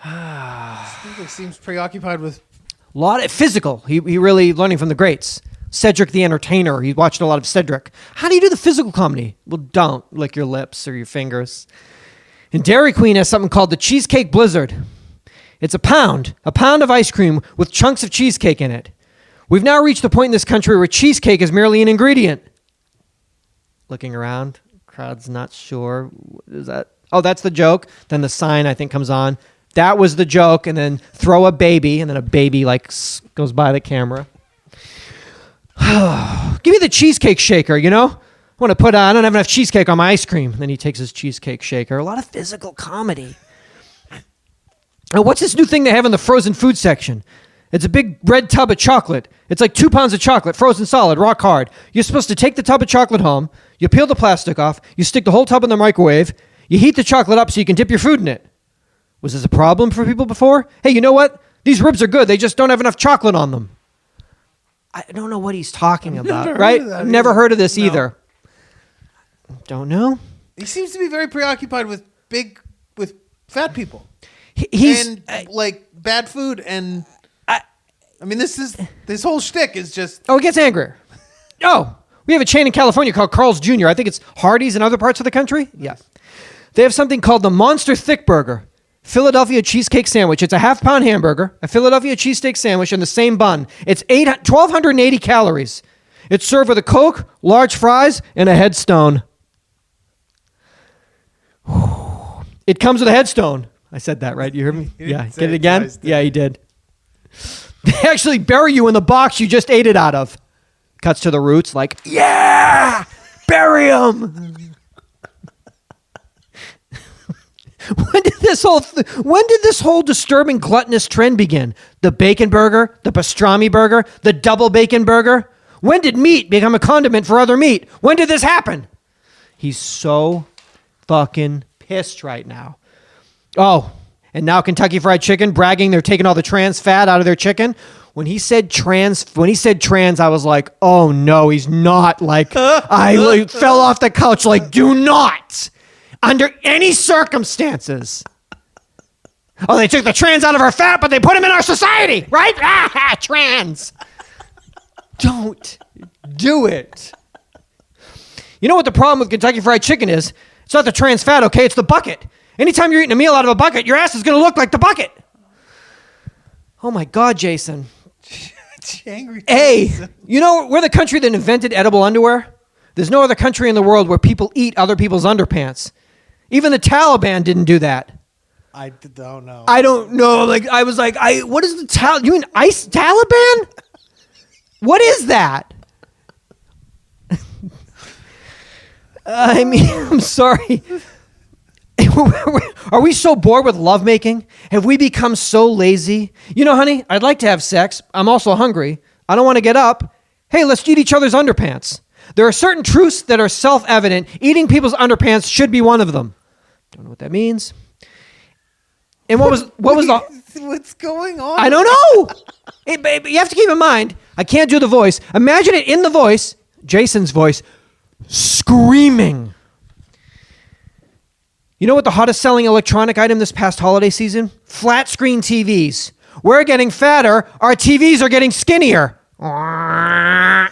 He seems preoccupied with... A lot of physical. He really learning from the greats. Cedric the Entertainer. He watched a lot of Cedric. How do you do the physical comedy? Well, don't lick your lips or your fingers. And Dairy Queen has something called the Cheesecake Blizzard. It's a pound of ice cream with chunks of cheesecake in it. We've now reached the point in this country where cheesecake is merely an ingredient. Looking around, crowd's not sure. What is that? Oh, that's the joke. Then the sign, I think, comes on. That was the joke. And then throw a baby. And then a baby, goes by the camera. Give me the cheesecake shaker, I want to put on, I don't have enough cheesecake on my ice cream. Then he takes his cheesecake shaker. A lot of physical comedy. Now, what's this new thing they have in the frozen food section? It's a big red tub of chocolate. It's like 2 pounds of chocolate, frozen solid, rock hard. You're supposed to take the tub of chocolate home, you peel the plastic off, you stick the whole tub in the microwave, you heat the chocolate up so you can dip your food in it. Was this a problem for people before? Hey, you know what? These ribs are good. They just don't have enough chocolate on them. I don't know what he's talking about, heard right? of that I've never either. heard of this No. either. Don't know. He seems to be very preoccupied with fat people He's and like bad food and. I mean, this whole shtick is just. Oh, it gets angrier. Oh, we have a chain in California called Carl's Jr. I think it's Hardee's in other parts of the country. Yeah. They have something called the Monster Thick Burger, Philadelphia cheesecake sandwich. It's a half-pound hamburger, a Philadelphia cheesesteak sandwich in the same bun. It's 1,280 calories. It's served with a Coke, large fries, and a headstone. It comes with a headstone. I said that, right? You heard me? You Yeah. didn't say Get it it again? twice, did Yeah, you? he did. They actually bury you in the box you just ate it out of. Cuts to the roots like, yeah, bury him. When did this whole disturbing gluttonous trend begin? The bacon burger, the pastrami burger, the double bacon burger? When did meat become a condiment for other meat? When did this happen? He's so fucking pissed right now. Oh, and now Kentucky Fried Chicken bragging they're taking all the trans fat out of their chicken. When he said trans, I was like, oh no, he's not. Like, I like, fell off the couch. Like, do not, under any circumstances. Oh, they took the trans out of our fat, but they put them in our society, right? Ah, trans. Don't do it. You know what the problem with Kentucky Fried Chicken is? It's not the trans fat, okay? It's the bucket. Anytime you're eating a meal out of a bucket, your ass is going to look like the bucket. Oh my God, Jason. Angry. Hey, you know, we're the country that invented edible underwear. There's no other country in the world where people eat other people's underpants. Even the Taliban didn't do that. I don't know. I don't know. Like, I was like, what is the you mean ICE Taliban? What is that? I mean, I'm sorry. Are we so bored with lovemaking? Have we become so lazy? You know, honey, I'd like to have sex. I'm also hungry. I don't want to get up. Hey, let's eat each other's underpants. There are certain truths that are self-evident. Eating people's underpants should be one of them. Don't know what that means. And what was the... What's going on? I don't know. Hey, babe, you have to keep in mind, I can't do the voice. Imagine it in the voice, Jason's voice, screaming. You know what the hottest selling electronic item this past holiday season? Flat screen TVs. We're getting fatter. Our TVs are getting skinnier. And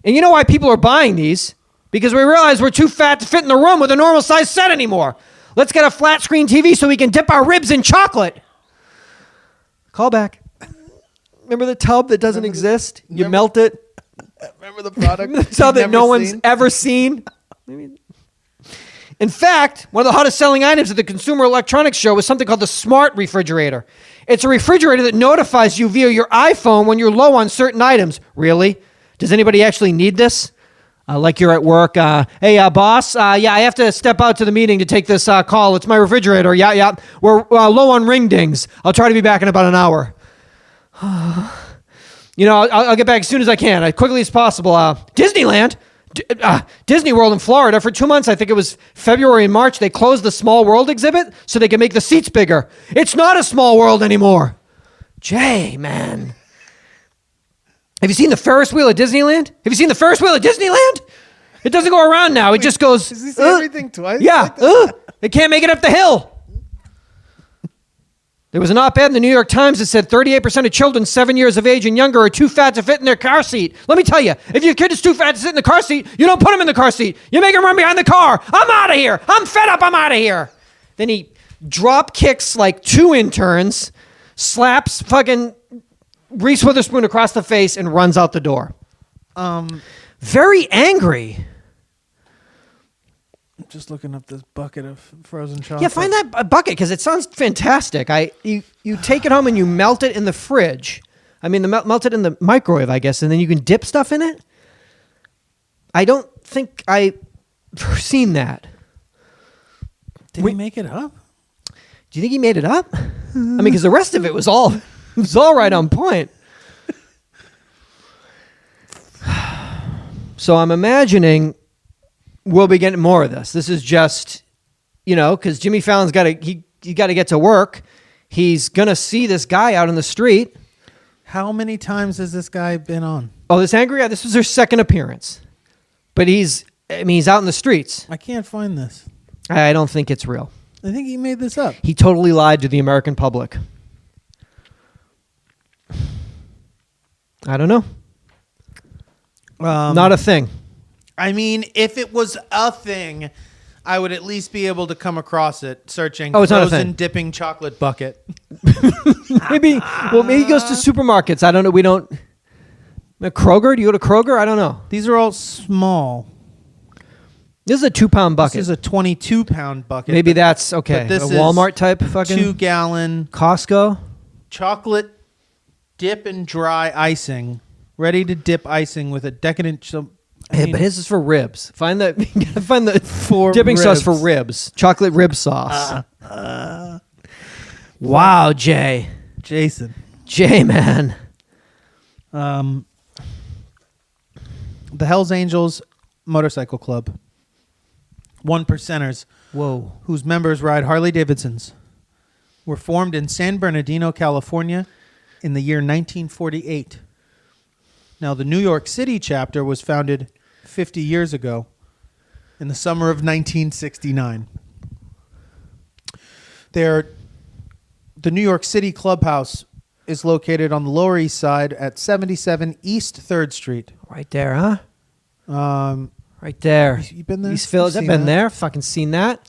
you know why people are buying these? Because we realize we're too fat to fit in the room with a normal size set anymore. Let's get a flat screen TV so we can dip our ribs in chocolate. Call back. Remember the tub that doesn't exist? You melt it. Remember the product? The tub that you've no never one's seen? ever seen. In fact, one of the hottest selling items at the Consumer Electronics Show was something called the Smart Refrigerator. It's a refrigerator that notifies you via your iPhone when you're low on certain items. Really? Does anybody actually need this? Like you're at work. Hey, boss. Yeah, I have to step out to the meeting to take this call. It's my refrigerator. Yeah. We're low on ring dings. I'll try to be back in about an hour. You know, I'll get back as soon as I can, as quickly as possible. Disneyland. Disney World in Florida for 2 months. I think it was February and March. They closed the Small World exhibit so they can make the seats bigger. It's not a small world anymore. Jay, man. Have you seen the Ferris wheel at Disneyland? Have you seen the Ferris wheel at Disneyland? It doesn't go around now. It just goes. Does he say everything twice? Yeah. Like that? It can't make it up the hill. There was an op-ed in the New York Times that said 38% of children 7 years of age and younger are too fat to fit in their car seat. Let me tell you, if your kid is too fat to sit in the car seat, you don't put him in the car seat. You make him run behind the car. I'm out of here. I'm fed up. I'm out of here. Then he drop kicks like 2 interns, slaps fucking Reese Witherspoon across the face, and runs out the door. Very angry. I'm just looking up this bucket of frozen chocolate. Yeah, find that bucket because it sounds fantastic. You take it home and you melt it in the fridge. I mean, melt it in the microwave, I guess, and then you can dip stuff in it. I don't think I've seen that. Did he make it up? Do you think he made it up? I mean, because the rest of it was all right on point. So I'm imagining we'll be getting more of this. This is just, because Jimmy Fallon's got to get to work. He's going to see this guy out in the street. How many times has this guy been on? Oh, this angry guy. This was their second appearance, but he's out in the streets. I can't find this. I don't think it's real. I think he made this up. He totally lied to the American public. I don't know. Not a thing. I mean, if it was a thing, I would at least be able to come across it searching Oh, it's not a frozen thing. dipping chocolate bucket. Maybe he goes to supermarkets. I don't know. We don't. Kroger? Do you go to Kroger? I don't know. These are all small. This is a 2-pound bucket. This is a 22-pound bucket. Maybe that's okay. But this A Walmart type fucking 2-gallon Costco. chocolate dip and dry icing, ready to dip icing with a decadent. But his is for ribs. Find the you gotta find the For dipping sauce for ribs. ribs. Chocolate rib sauce. Wow, Jay, man. The Hells Angels Motorcycle Club, 1%ers, Whoa. whose members ride Harley Davidsons, were formed in San Bernardino, California, in the year 1948. Now, the New York City chapter was founded 50 years ago, in the summer of 1969. The New York City clubhouse is located on the Lower East Side at 77 East 3rd Street. Right there, huh? Um, Right there. You been there? East Village. You've I've seen been that? there. Fucking seen that.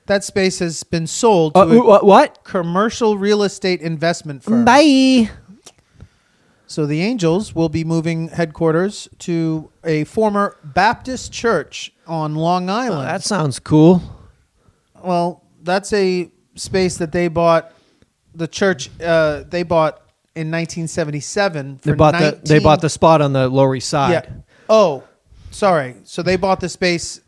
That space has been sold to a What? commercial real estate investment firm. Bye. So the Angels will be moving headquarters to a former Baptist church on Long Oh, Island. that sounds cool. Well, that's a space that they bought. The church they bought in 1977. For They bought the spot on the Lower East Side. Yeah. Oh, sorry. So they bought the space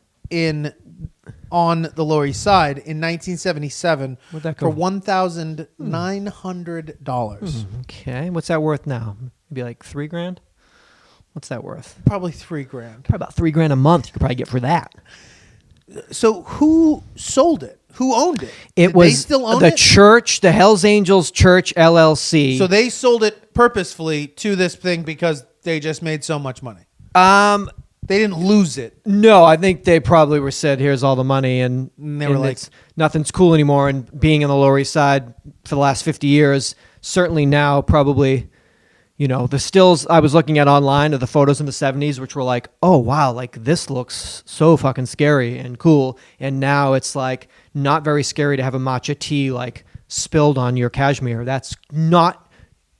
on the Lower East Side in 1977 Where'd that for go? $1,900. Okay. What's that worth now? Maybe like $3,000. What's that worth? Probably $3,000. Probably about $3,000 a month. You could probably get for that. So who sold it? Who owned it? It Did was they still own the it? church, the Hells Angels Church LLC. So they sold it purposefully to this thing because they just made so much money. They didn't lose it. No, I think they probably were said, "Here's all the money," and they were and like- it's, nothing's cool anymore. And being in the Lower East Side for the last 50 years, certainly now, probably, the stills I was looking at online of the photos in the 70s, which were like, "Oh wow, like this looks so fucking scary and cool," and now it's like not very scary to have a matcha tea like spilled on your cashmere. That's not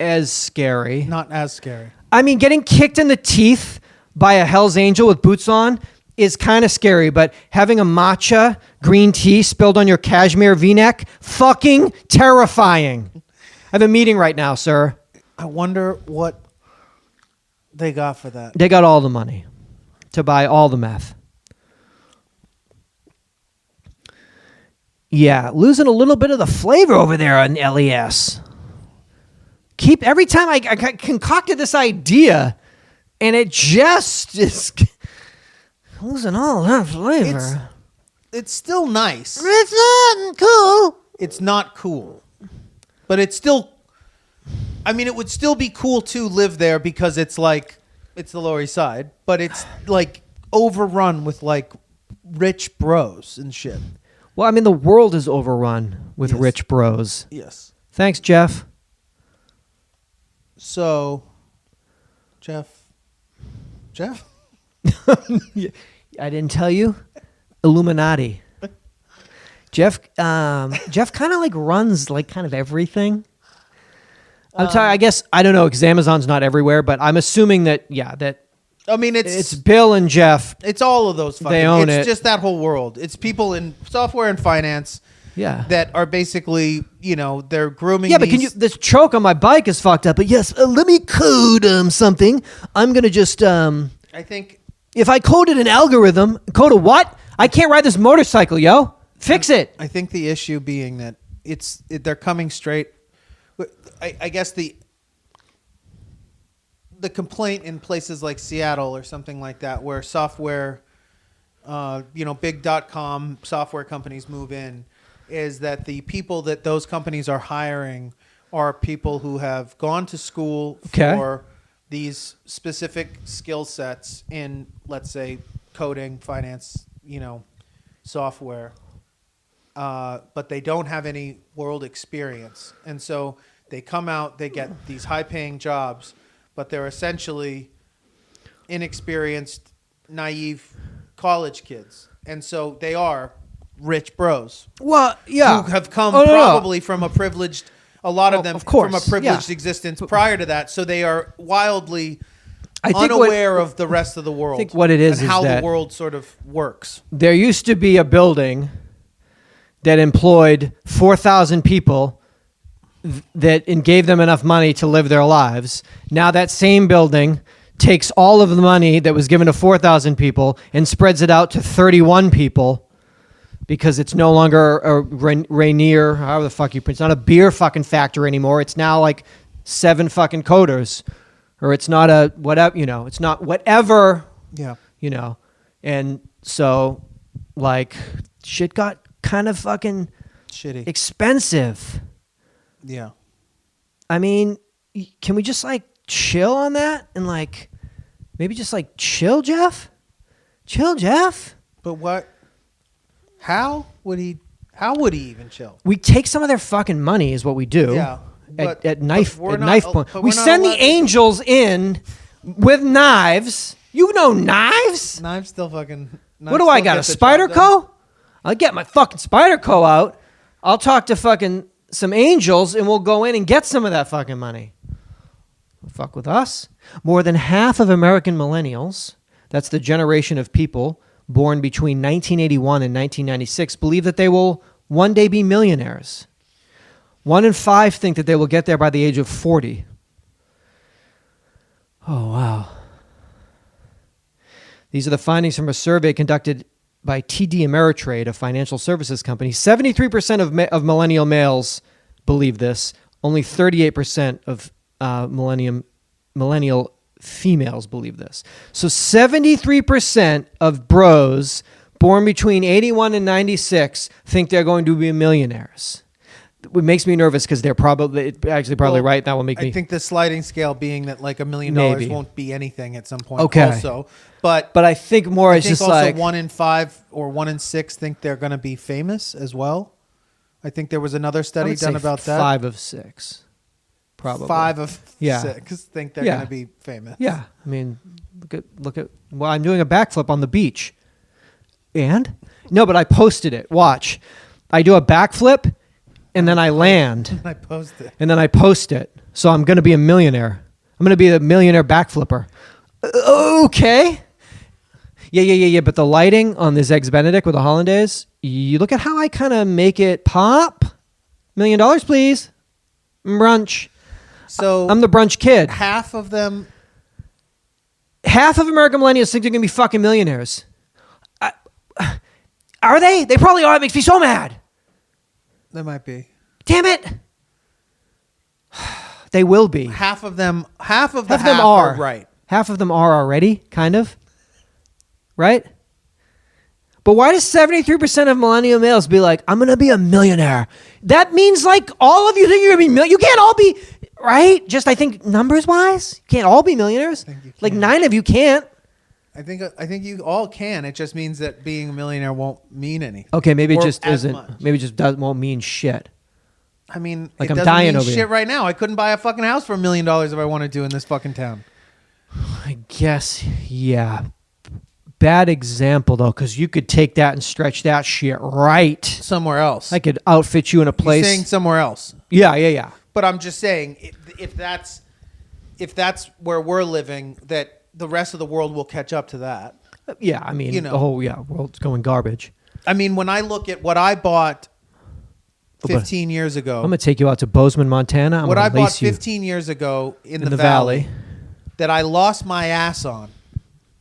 as scary. Not as scary. I mean, getting kicked in the teeth by a Hell's Angel with boots on is kind of scary, but having a matcha green tea spilled on your cashmere V-neck, fucking terrifying. I have a meeting right now, sir. I wonder what they got for that. They got all the money to buy all the meth. Yeah, losing a little bit of the flavor over there on LES. Every time I concocted this idea, and it just is losing all that flavor. It's still nice. It's not cool. It's not cool. But it's still... I mean, it would still be cool to live there because it's like... It's the Lower East Side. But it's like overrun with like rich bros and shit. Well, I mean, the world is overrun with Yes. rich bros. Yes. Thanks, Jeff. So... Jeff? I didn't tell you. Illuminati. Jeff kind of like runs like kind of everything. I'm sorry. I guess I don't know because Amazon's not everywhere, but I'm assuming that I mean, it's Bill and Jeff. It's all of those. They own it's it. just that whole world. It's people in software and finance. Yeah. That are basically, they're grooming. Yeah, but this choke on my bike is fucked up. But yes, let me code something. I'm gonna just I think if I coded an algorithm, code a what? I can't ride this motorcycle, yo. Fix it. I think the issue being that they're coming straight. I guess the complaint in places like Seattle or something like that, where software, big .com software companies move in, is that the people that those companies are hiring are people who have gone to school Okay. for these specific skill sets in, let's say, coding, finance, software, but they don't have any world experience. And so they come out, they get these high-paying jobs, but they're essentially inexperienced, naive college kids. And so they are rich bros. Well, yeah. Who have come Oh, no, no. probably from a privileged, a lot of them of course, from a privileged yeah. existence prior to that. So they are wildly I think unaware of the rest of the world. I think what it is and how that the world sort of works. there used to be a building that employed 4,000 people and gave them enough money to live their lives. Now that same building takes all of the money that was given to 4,000 people and spreads it out to 31 people because it's no longer a Rainier, however the fuck you pronounce it. It's not a beer fucking factory anymore. It's now like 7 fucking coders. Or it's not a whatever, it's not whatever, Yeah. And so, like, shit got kind of fucking Shitty. expensive. Yeah. I mean, can we just like chill on that and like maybe just like chill, Jeff? Chill, Jeff. But what? How would he even chill? We take some of their fucking money, is what we do. Yeah. At knife we're not- knife point. but We we're not send the allowed to- angels in with knives. You know knives. Knives still fucking. What do I got? A Spyderco? I'll get my fucking Spyderco out. I'll talk to fucking some angels and we'll go in and get some of that fucking money. Fuck with us. More than half of American millennials, that's the generation of people born between 1981 and 1996, believe that they will one day be millionaires. 1 in 5 think that they will get there by the age of 40. Oh, wow. These are the findings from a survey conducted by TD Ameritrade, a financial services company. 73% of millennial males believe this. Only 38% of millennial females believe this. So 73% of bros born between 81 and 96 think they're going to be millionaires. It makes me nervous because they're probably right. That will make me. I think the sliding scale being that like $1 million Maybe. won't be anything at some point. Okay. Also, but I think more I is think just also like 1 in 5 or 1 in 6 think they're going to be famous as well. I think there was another I study would done say about that. 5 of 6, probably 5 of Yeah. 6 think they're Yeah. going to be famous. Yeah, I mean, look at. Well, I'm doing a backflip on the beach, and no, but I posted it. Watch, I do a backflip, and then I land, I posted. and then I post it. So I'm gonna be a millionaire. I'm gonna be a millionaire backflipper. Okay. Yeah. But the lighting on this Eggs Benedict with the hollandaise, you look at how I kind of make it pop. $1 million, please. Brunch. So I'm the brunch kid. half of them. Half of American millennials think they're going to be fucking millionaires. Are they? They probably are. It makes me so mad. There might be. Damn it. They will be. Half of them. Half of Half them of them are are. right. Half of them are already, kind of. Right? But why does 73% of millennial males be like, I'm going to be a millionaire? That means like all of you think you're going to be You can't all be, right? Just I think numbers-wise, you can't all be millionaires. I think you Like can. 9 of you can't. I think you all can. It just means that being a millionaire won't mean anything. Okay, maybe it Or just as isn't. much. Maybe it just won't mean shit. I mean, Like it I'm doesn't dying mean over shit here. right now. I couldn't buy a fucking house for $1 million if I wanted to in this fucking town. I guess, yeah. Bad example, though, because you could take that and stretch that shit right. Somewhere else. I could outfit you in a You're place. saying somewhere else. Yeah. But I'm just saying, if that's where we're living, that the rest of the world will catch up to that. Yeah, I mean, You know. the whole world's going garbage. I mean, when I look at what I bought Oh, but 15 years ago, I'm going to take you out to Bozeman, Montana. I'm what I gonna bought lace you 15 years ago in in the valley that I lost my ass on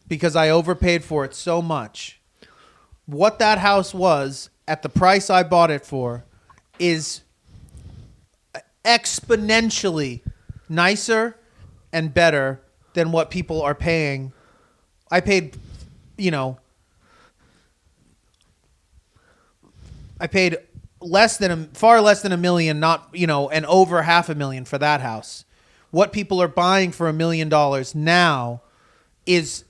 because I overpaid for it so much. What that house was at the price I bought it for is exponentially nicer and better than what people are paying. I paid, I paid far less than $1 million, not, and over $500,000 for that house. What people are buying for $1 million now is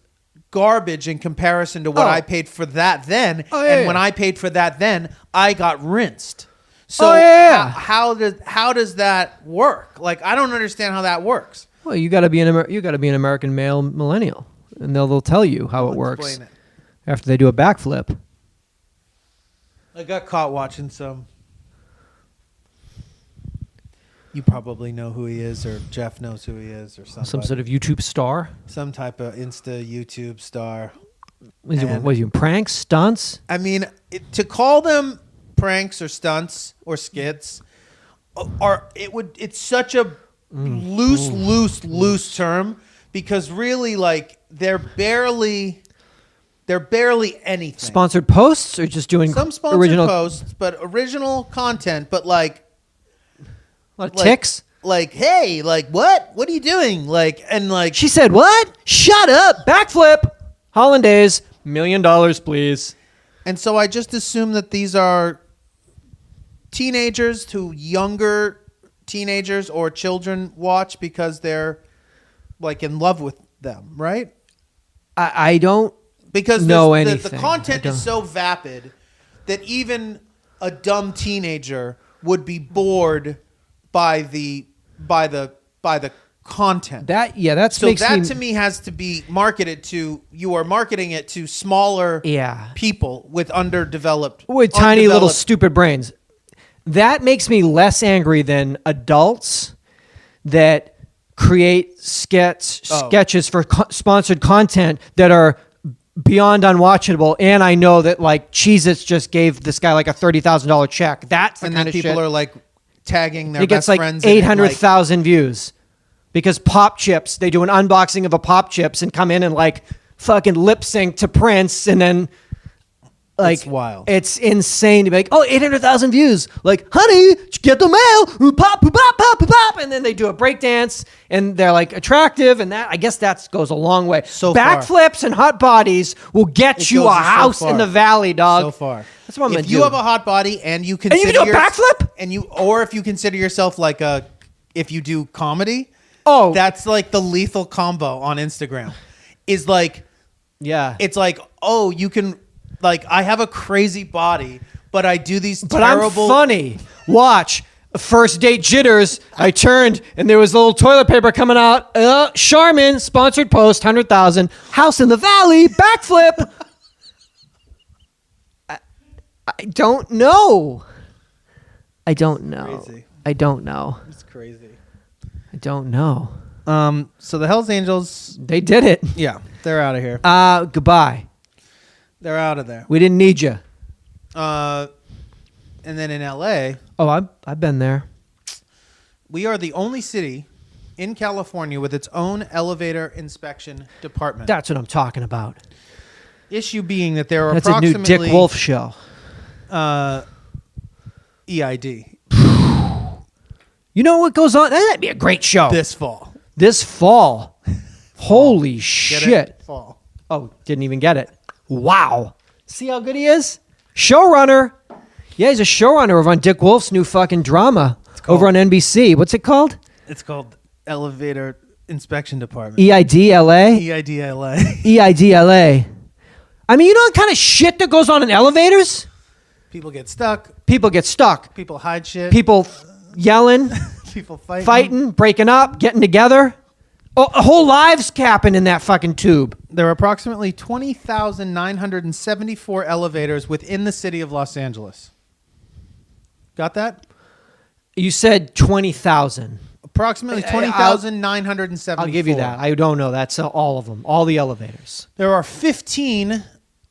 garbage in comparison to what I paid for that then. When I paid for that then, I got rinsed. So how does that work? Like, I don't understand how that works. Well, you got to be an American male millennial, and they'll tell you how it works Explain it. after they do a backflip. I got caught watching some. You probably know who he is, or Jeff knows who he is, or something. Some sort of YouTube star. Some type of Insta YouTube star. What are you, pranks, stunts? I mean, to call them pranks or stunts or skits, it's such a loose term, because really, like, they're barely anything. Sponsored posts, or just doing some sponsored original posts, but original content, but like a lot of ticks. Like, hey, like, what are you doing? Like, and like, she said, what? Shut up. Backflip. Hollandaise. $1 million, please. And so I just assume that these are teenagers to younger teenagers or children watch because they're like in love with them, right? I don't because know the anything. content is so vapid that even a dumb teenager would be bored by the content. That to me has to be marketed to. You are marketing it to smaller people with tiny little stupid brains. That makes me less angry than adults that create sketches for sponsored content that are beyond unwatchable. And I know that, like, Cheez-Its just gave this guy like a $30,000 check. That's the kind of shit. People are like tagging their it gets best like friends. 800,000 views because Pop Chips, they do an unboxing of a Pop Chips and come in and like fucking lip sync to Prince, and then like it's wild. It's insane to be like, 800,000 views. Like, honey, did you get the mail? Pop, pop, pop, pop, pop. And then they do a breakdance, and they're like attractive, and that, I guess, that goes a long way. Backflips and hot bodies will get you a house in the valley, dog. So far. That's what I'm gonna do. If you have a hot body and you consider do a backflip, or if you consider yourself like if you do comedy, that's like the lethal combo on Instagram. Is like, it's like, you can, like, I have a crazy body, but I do these terrible. But I'm funny. Watch. First date jitters. I turned and there was a little toilet paper coming out. Charmin sponsored post, 100,000. House in the valley. Backflip. I don't know. Crazy. I don't know. It's crazy. I don't know. So the Hells Angels, they did it. Yeah, they're out of here. Goodbye. They're out of there. We didn't need you. And then in LA, I've been there. We are the only city in California with its own elevator inspection department. That's what I'm talking about. Issue being that there are That's approximately a new Dick Wolf show. EID. You know what goes on? That'd be a great show. This fall. Holy shit. Fall. Oh, didn't even get it. Wow. See how good he is? Showrunner. Yeah, he's a showrunner over on Dick Wolf's new fucking drama over on NBC. What's it called? It's called Elevator Inspection Department. EIDLA? EIDLA. EIDLA. I mean, you know what kind of shit that goes on in elevators? People get stuck. People hide shit. People yelling. People fighting, breaking up, getting together. Whole lives happen in that fucking tube. There are approximately 20,974 elevators within the city of Los Angeles. Got that? You said 20,000. Approximately 20,974. I'll give you that. I don't know. That's all of them. All the elevators. There are 15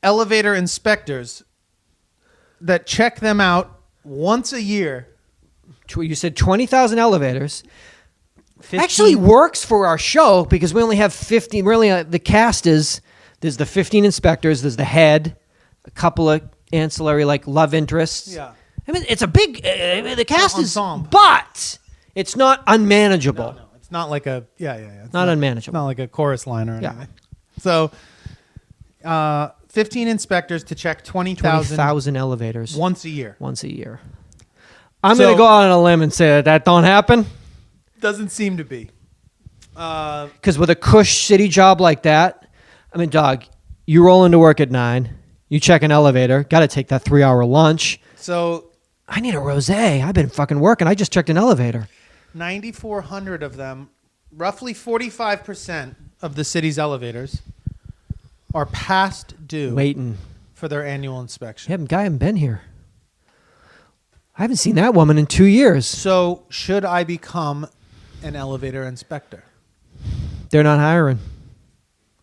elevator inspectors that check them out once a year. You said 20,000 elevators. 15. Actually works for our show because we only have 15. Really, the cast is, there's the 15 inspectors, there's the head, a couple of ancillary like love interests. Yeah. I mean, it's a big, the cast is, ensemble. But it's not unmanageable. No. It's not like a, It's not unmanageable. It's not like a chorus line or anything. Yeah. So, 15 inspectors to check 20,000 elevators. once a year. I'm going to go out on a limb and say that don't happen. Doesn't seem to be. Because with a cush city job like that, I mean, dog, you roll into work at 9, you check an elevator, got to take that 3-hour lunch. So I need a rosé. I've been fucking working. I just checked an elevator. 9,400 of them, roughly 45% of the city's elevators are past due Waiting. for their annual inspection. Guy hasn't been here. I haven't seen that woman in 2 years. So should I become an elevator inspector? They're not hiring.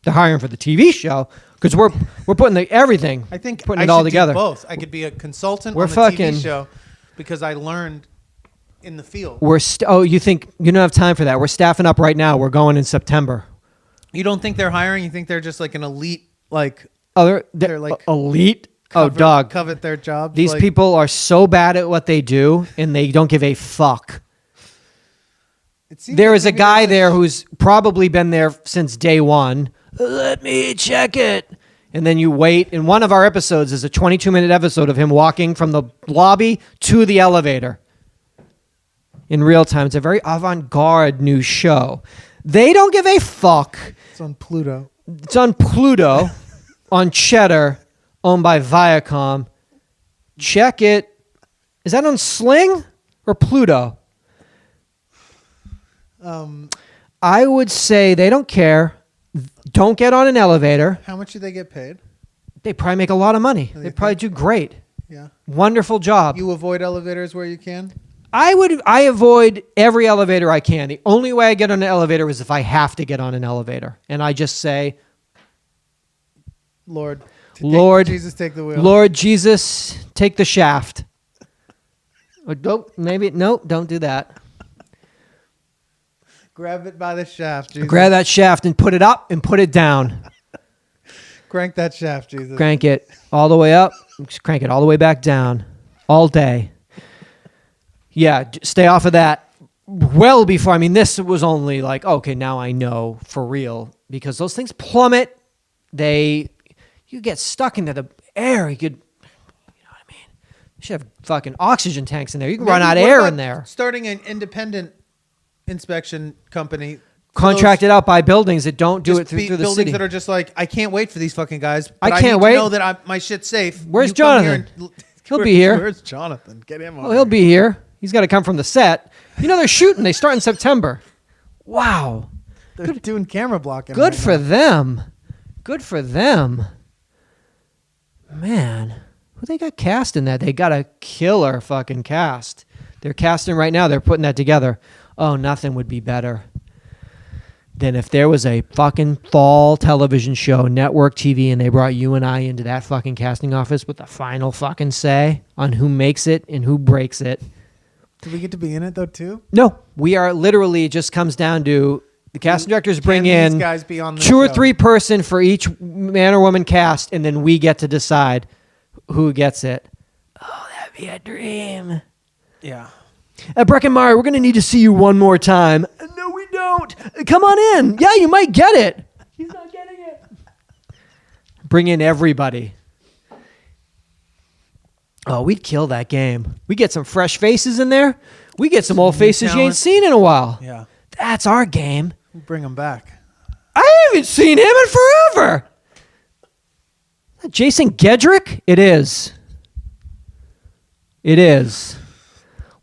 They're hiring for the TV show because we're putting everything. I think putting I it all should together. do both. I could be a consultant We're on the fucking- TV show because I learned in the field. You think you don't have time for that? We're staffing up right now. We're going in September. You don't think they're hiring? You think they're just like an elite, like They're like elite. Dog. covet their jobs. These like, people are so bad at what they do, and they don't give a fuck. it seems There like is a maybe guy there's there who's probably been there since day one. Let me check it. And then you wait. And one of our episodes is a 22-minute episode of him walking from the lobby to the elevator in real time. It's a very avant-garde new show. They don't give a fuck. It's on Pluto. It's on Pluto, on Cheddar, owned by Viacom. Check it. Is that on Sling or Pluto? I would say they don't care. Don't get on an elevator. How much do they get paid? They probably make a lot of money. They probably do great. Yeah. Wonderful job. You avoid elevators where you can? I avoid every elevator I can. The only way I get on an elevator is if I have to get on an elevator. And I just say, Lord, Jesus, take the wheel. Lord Jesus, take the shaft. Or don't do that. Grab it by the shaft, Jesus. Grab that shaft and put it up and put it down. Crank that shaft, Jesus. Crank it all the way up. Crank it all the way back down. All day. Yeah, stay off of that well before. I mean, this was only like, okay, now I know for real. Because those things plummet. You get stuck into the air. You know what I mean? You should have fucking oxygen tanks in there. You can run out of air in there. Starting an independent inspection company. Contracted out by buildings that don't do it through the buildings city. that are just like, I can't wait for these fucking guys. But I can't need wait. to know that my shit's safe. Where's You come here Jonathan? and- He'll be here. Where's Jonathan? Get him on. Well, he'll be here. He's got to come from the set. You know, they're shooting. They start in September. Wow. They're doing camera blocking. Good right for now. them. Good for them. Man, who they got cast in that? They got a killer fucking cast. They're casting right now. They're putting that together. Oh, nothing would be better than if there was a fucking fall television show, network TV, and they brought you and I into that fucking casting office with the final fucking say on who makes it and who breaks it. Do we get to be in it though too? No, we are literally, it just comes down to the casting directors bring Can these in guys be on the 2 or show? 3 person for each man or woman cast, and then we get to decide who gets it. Oh, that'd be a dream. Yeah. Breckenmeyer, we're going to need to see you one more time. No, we don't. Come on in. Yeah, you might get it. He's not getting it. Bring in everybody. Oh, we'd kill that game. We get some fresh faces in there. We get some old faces you ain't talent. seen in a while. Yeah. That's our game. Bring them back. I haven't seen him in forever. Jason Gedrick? It is. It is.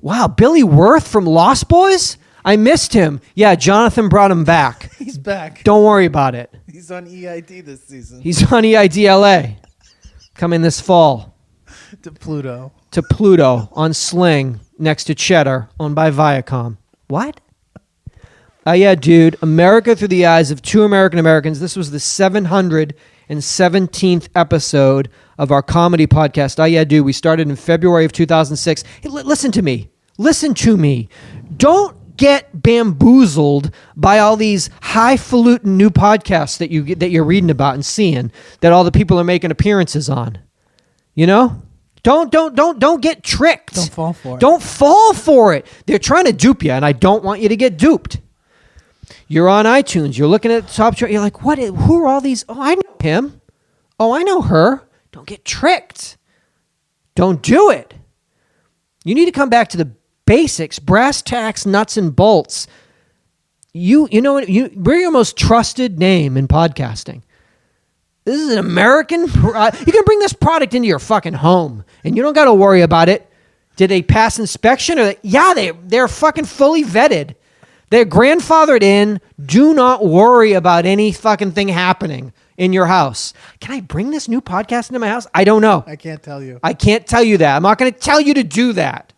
Wow, Billy Worth from Lost Boys? I missed him. Yeah, Jonathan brought him back. He's back. Don't worry about it. He's on EID this season. He's on EIDLA. Coming this fall To Pluto. to Pluto on Sling next to Cheddar, owned by Viacom. What? Yeah, dude. America through the eyes of 2 American Americans. This was the 717th episode of our comedy podcast. Yeah, dude. We started in February of 2006. Hey, listen to me. Listen to me. Don't get bamboozled by all these highfalutin new podcasts that you're reading about and seeing that all the people are making appearances on. You know? Don't get tricked. Don't fall for it. Don't fall for it. They're trying to dupe you, and I don't want you to get duped. You're on iTunes. You're looking at the top chart. You're like, what? Who are all these? Oh, I know him. Oh, I know her. Don't get tricked. Don't do it. You need to come back to the basics, brass tacks, nuts and bolts. You know what? We're your most trusted name in podcasting. This is an American. You can bring this product into your fucking home, and you don't got to worry about it. Did they pass inspection? They're fucking fully vetted. They're grandfathered in. Do not worry about any fucking thing happening in your house. Can I bring this new podcast into my house? I don't know. I can't tell you. I can't tell you that. I'm not going to tell you to do that.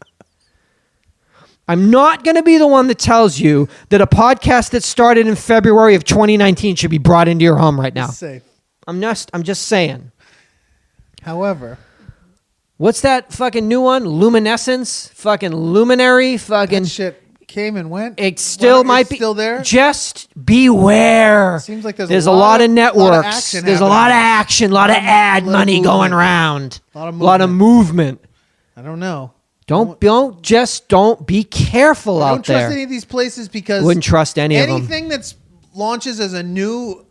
I'm not going to be the one that tells you that a podcast that started in February of 2019 should be brought into your home right now. It's safe. I'm just saying. However, what's that fucking new one? Luminescence? Fucking Luminary? Fucking that shit came and went. It still might be still there. Just beware. Seems like there's a lot of networks. There's a lot of action, a lot of ad money going around. A lot of movement. I don't know. Don't be careful out there. Don't trust any of these places because wouldn't trust any of them. Anything that launches as a new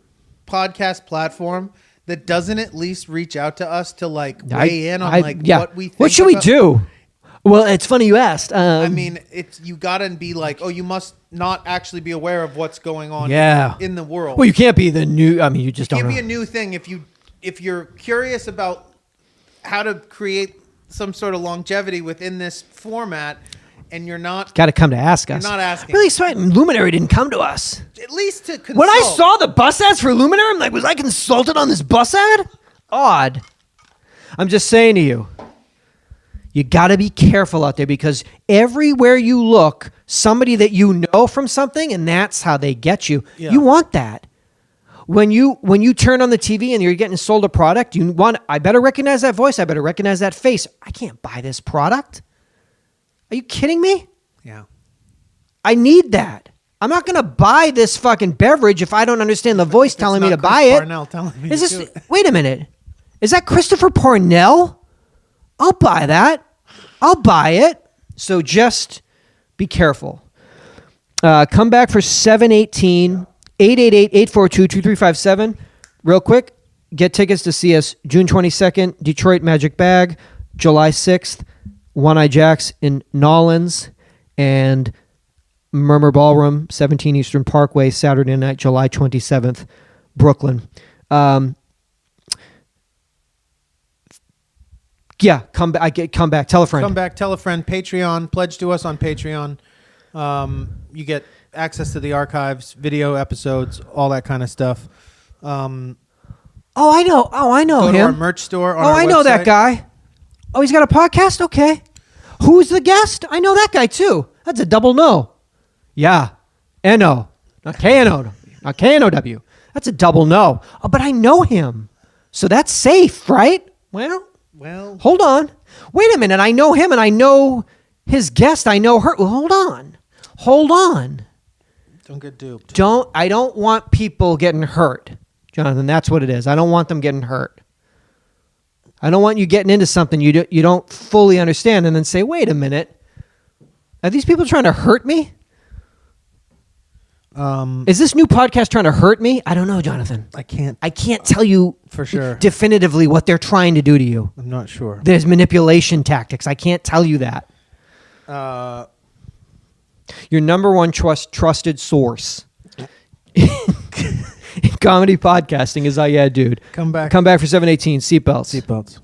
podcast platform that doesn't at least reach out to us to like weigh in on what we think. What should we do? Well, it's funny you asked. I mean, you gotta be like, oh, you must not actually be aware of what's going on in the world. Well, you can't be the new. I mean, you just don't. It can't know. be a new thing if you're curious about how to create some sort of longevity within this format, and you're not. Got to come to ask us. You're not asking. Really, sweet. Luminary didn't come to us. At least to consult. When I saw the bus ads for Luminary, I'm like, was I consulted on this bus ad? Odd. I'm just saying to you. You got to be careful out there because everywhere you look, somebody that you know from something, and that's how they get you. Yeah. You want that. When you turn on the TV and you're getting sold a product, I better recognize that voice. I better recognize that face. I can't buy this product. Are you kidding me? Yeah. I need that. I'm not going to buy this fucking beverage if I don't understand the voice telling me to buy it. Parnell telling me to do it. Wait a minute. Is that Christopher Parnell? I'll buy that. I'll buy it. So just be careful. Come back for 718 888-842-2357. Real quick, get tickets to see us June 22nd, Detroit Magic Bag, July 6th, One Eye Jacks in Nollins, and Murmur Ballroom, 17 Eastern Parkway, Saturday night, July 27th, Brooklyn. Yeah, come back. Tell a friend. Come back. Tell a friend. Patreon. Pledge to us on Patreon. You get access to the archives, video episodes, all that kind of stuff. I know. Go him. to our merch store. On our I know website. that guy. Oh, he's got a podcast. Okay. Who's the guest? I know that guy too. That's a double no. Yeah, N-O, not K-N-O, not K-N-O-W. That's a double no. Oh, but I know him, so that's safe, right? Well, hold on. Wait a minute. I know him, and I know his guest. I know her. Well, hold on. Don't get duped. I don't want people getting hurt, Jonathan. That's what it is. I don't want them getting hurt. I don't want you getting into something you don't fully understand and then say, wait a minute. Are these people trying to hurt me? Is this new podcast trying to hurt me? I don't know, Jonathan. I can't tell you for sure definitively what they're trying to do to you. I'm not sure. There's manipulation tactics. I can't tell you that. Your number one trusted source in comedy podcasting is UhhYeahDude. Come back for 718. Seatbelts.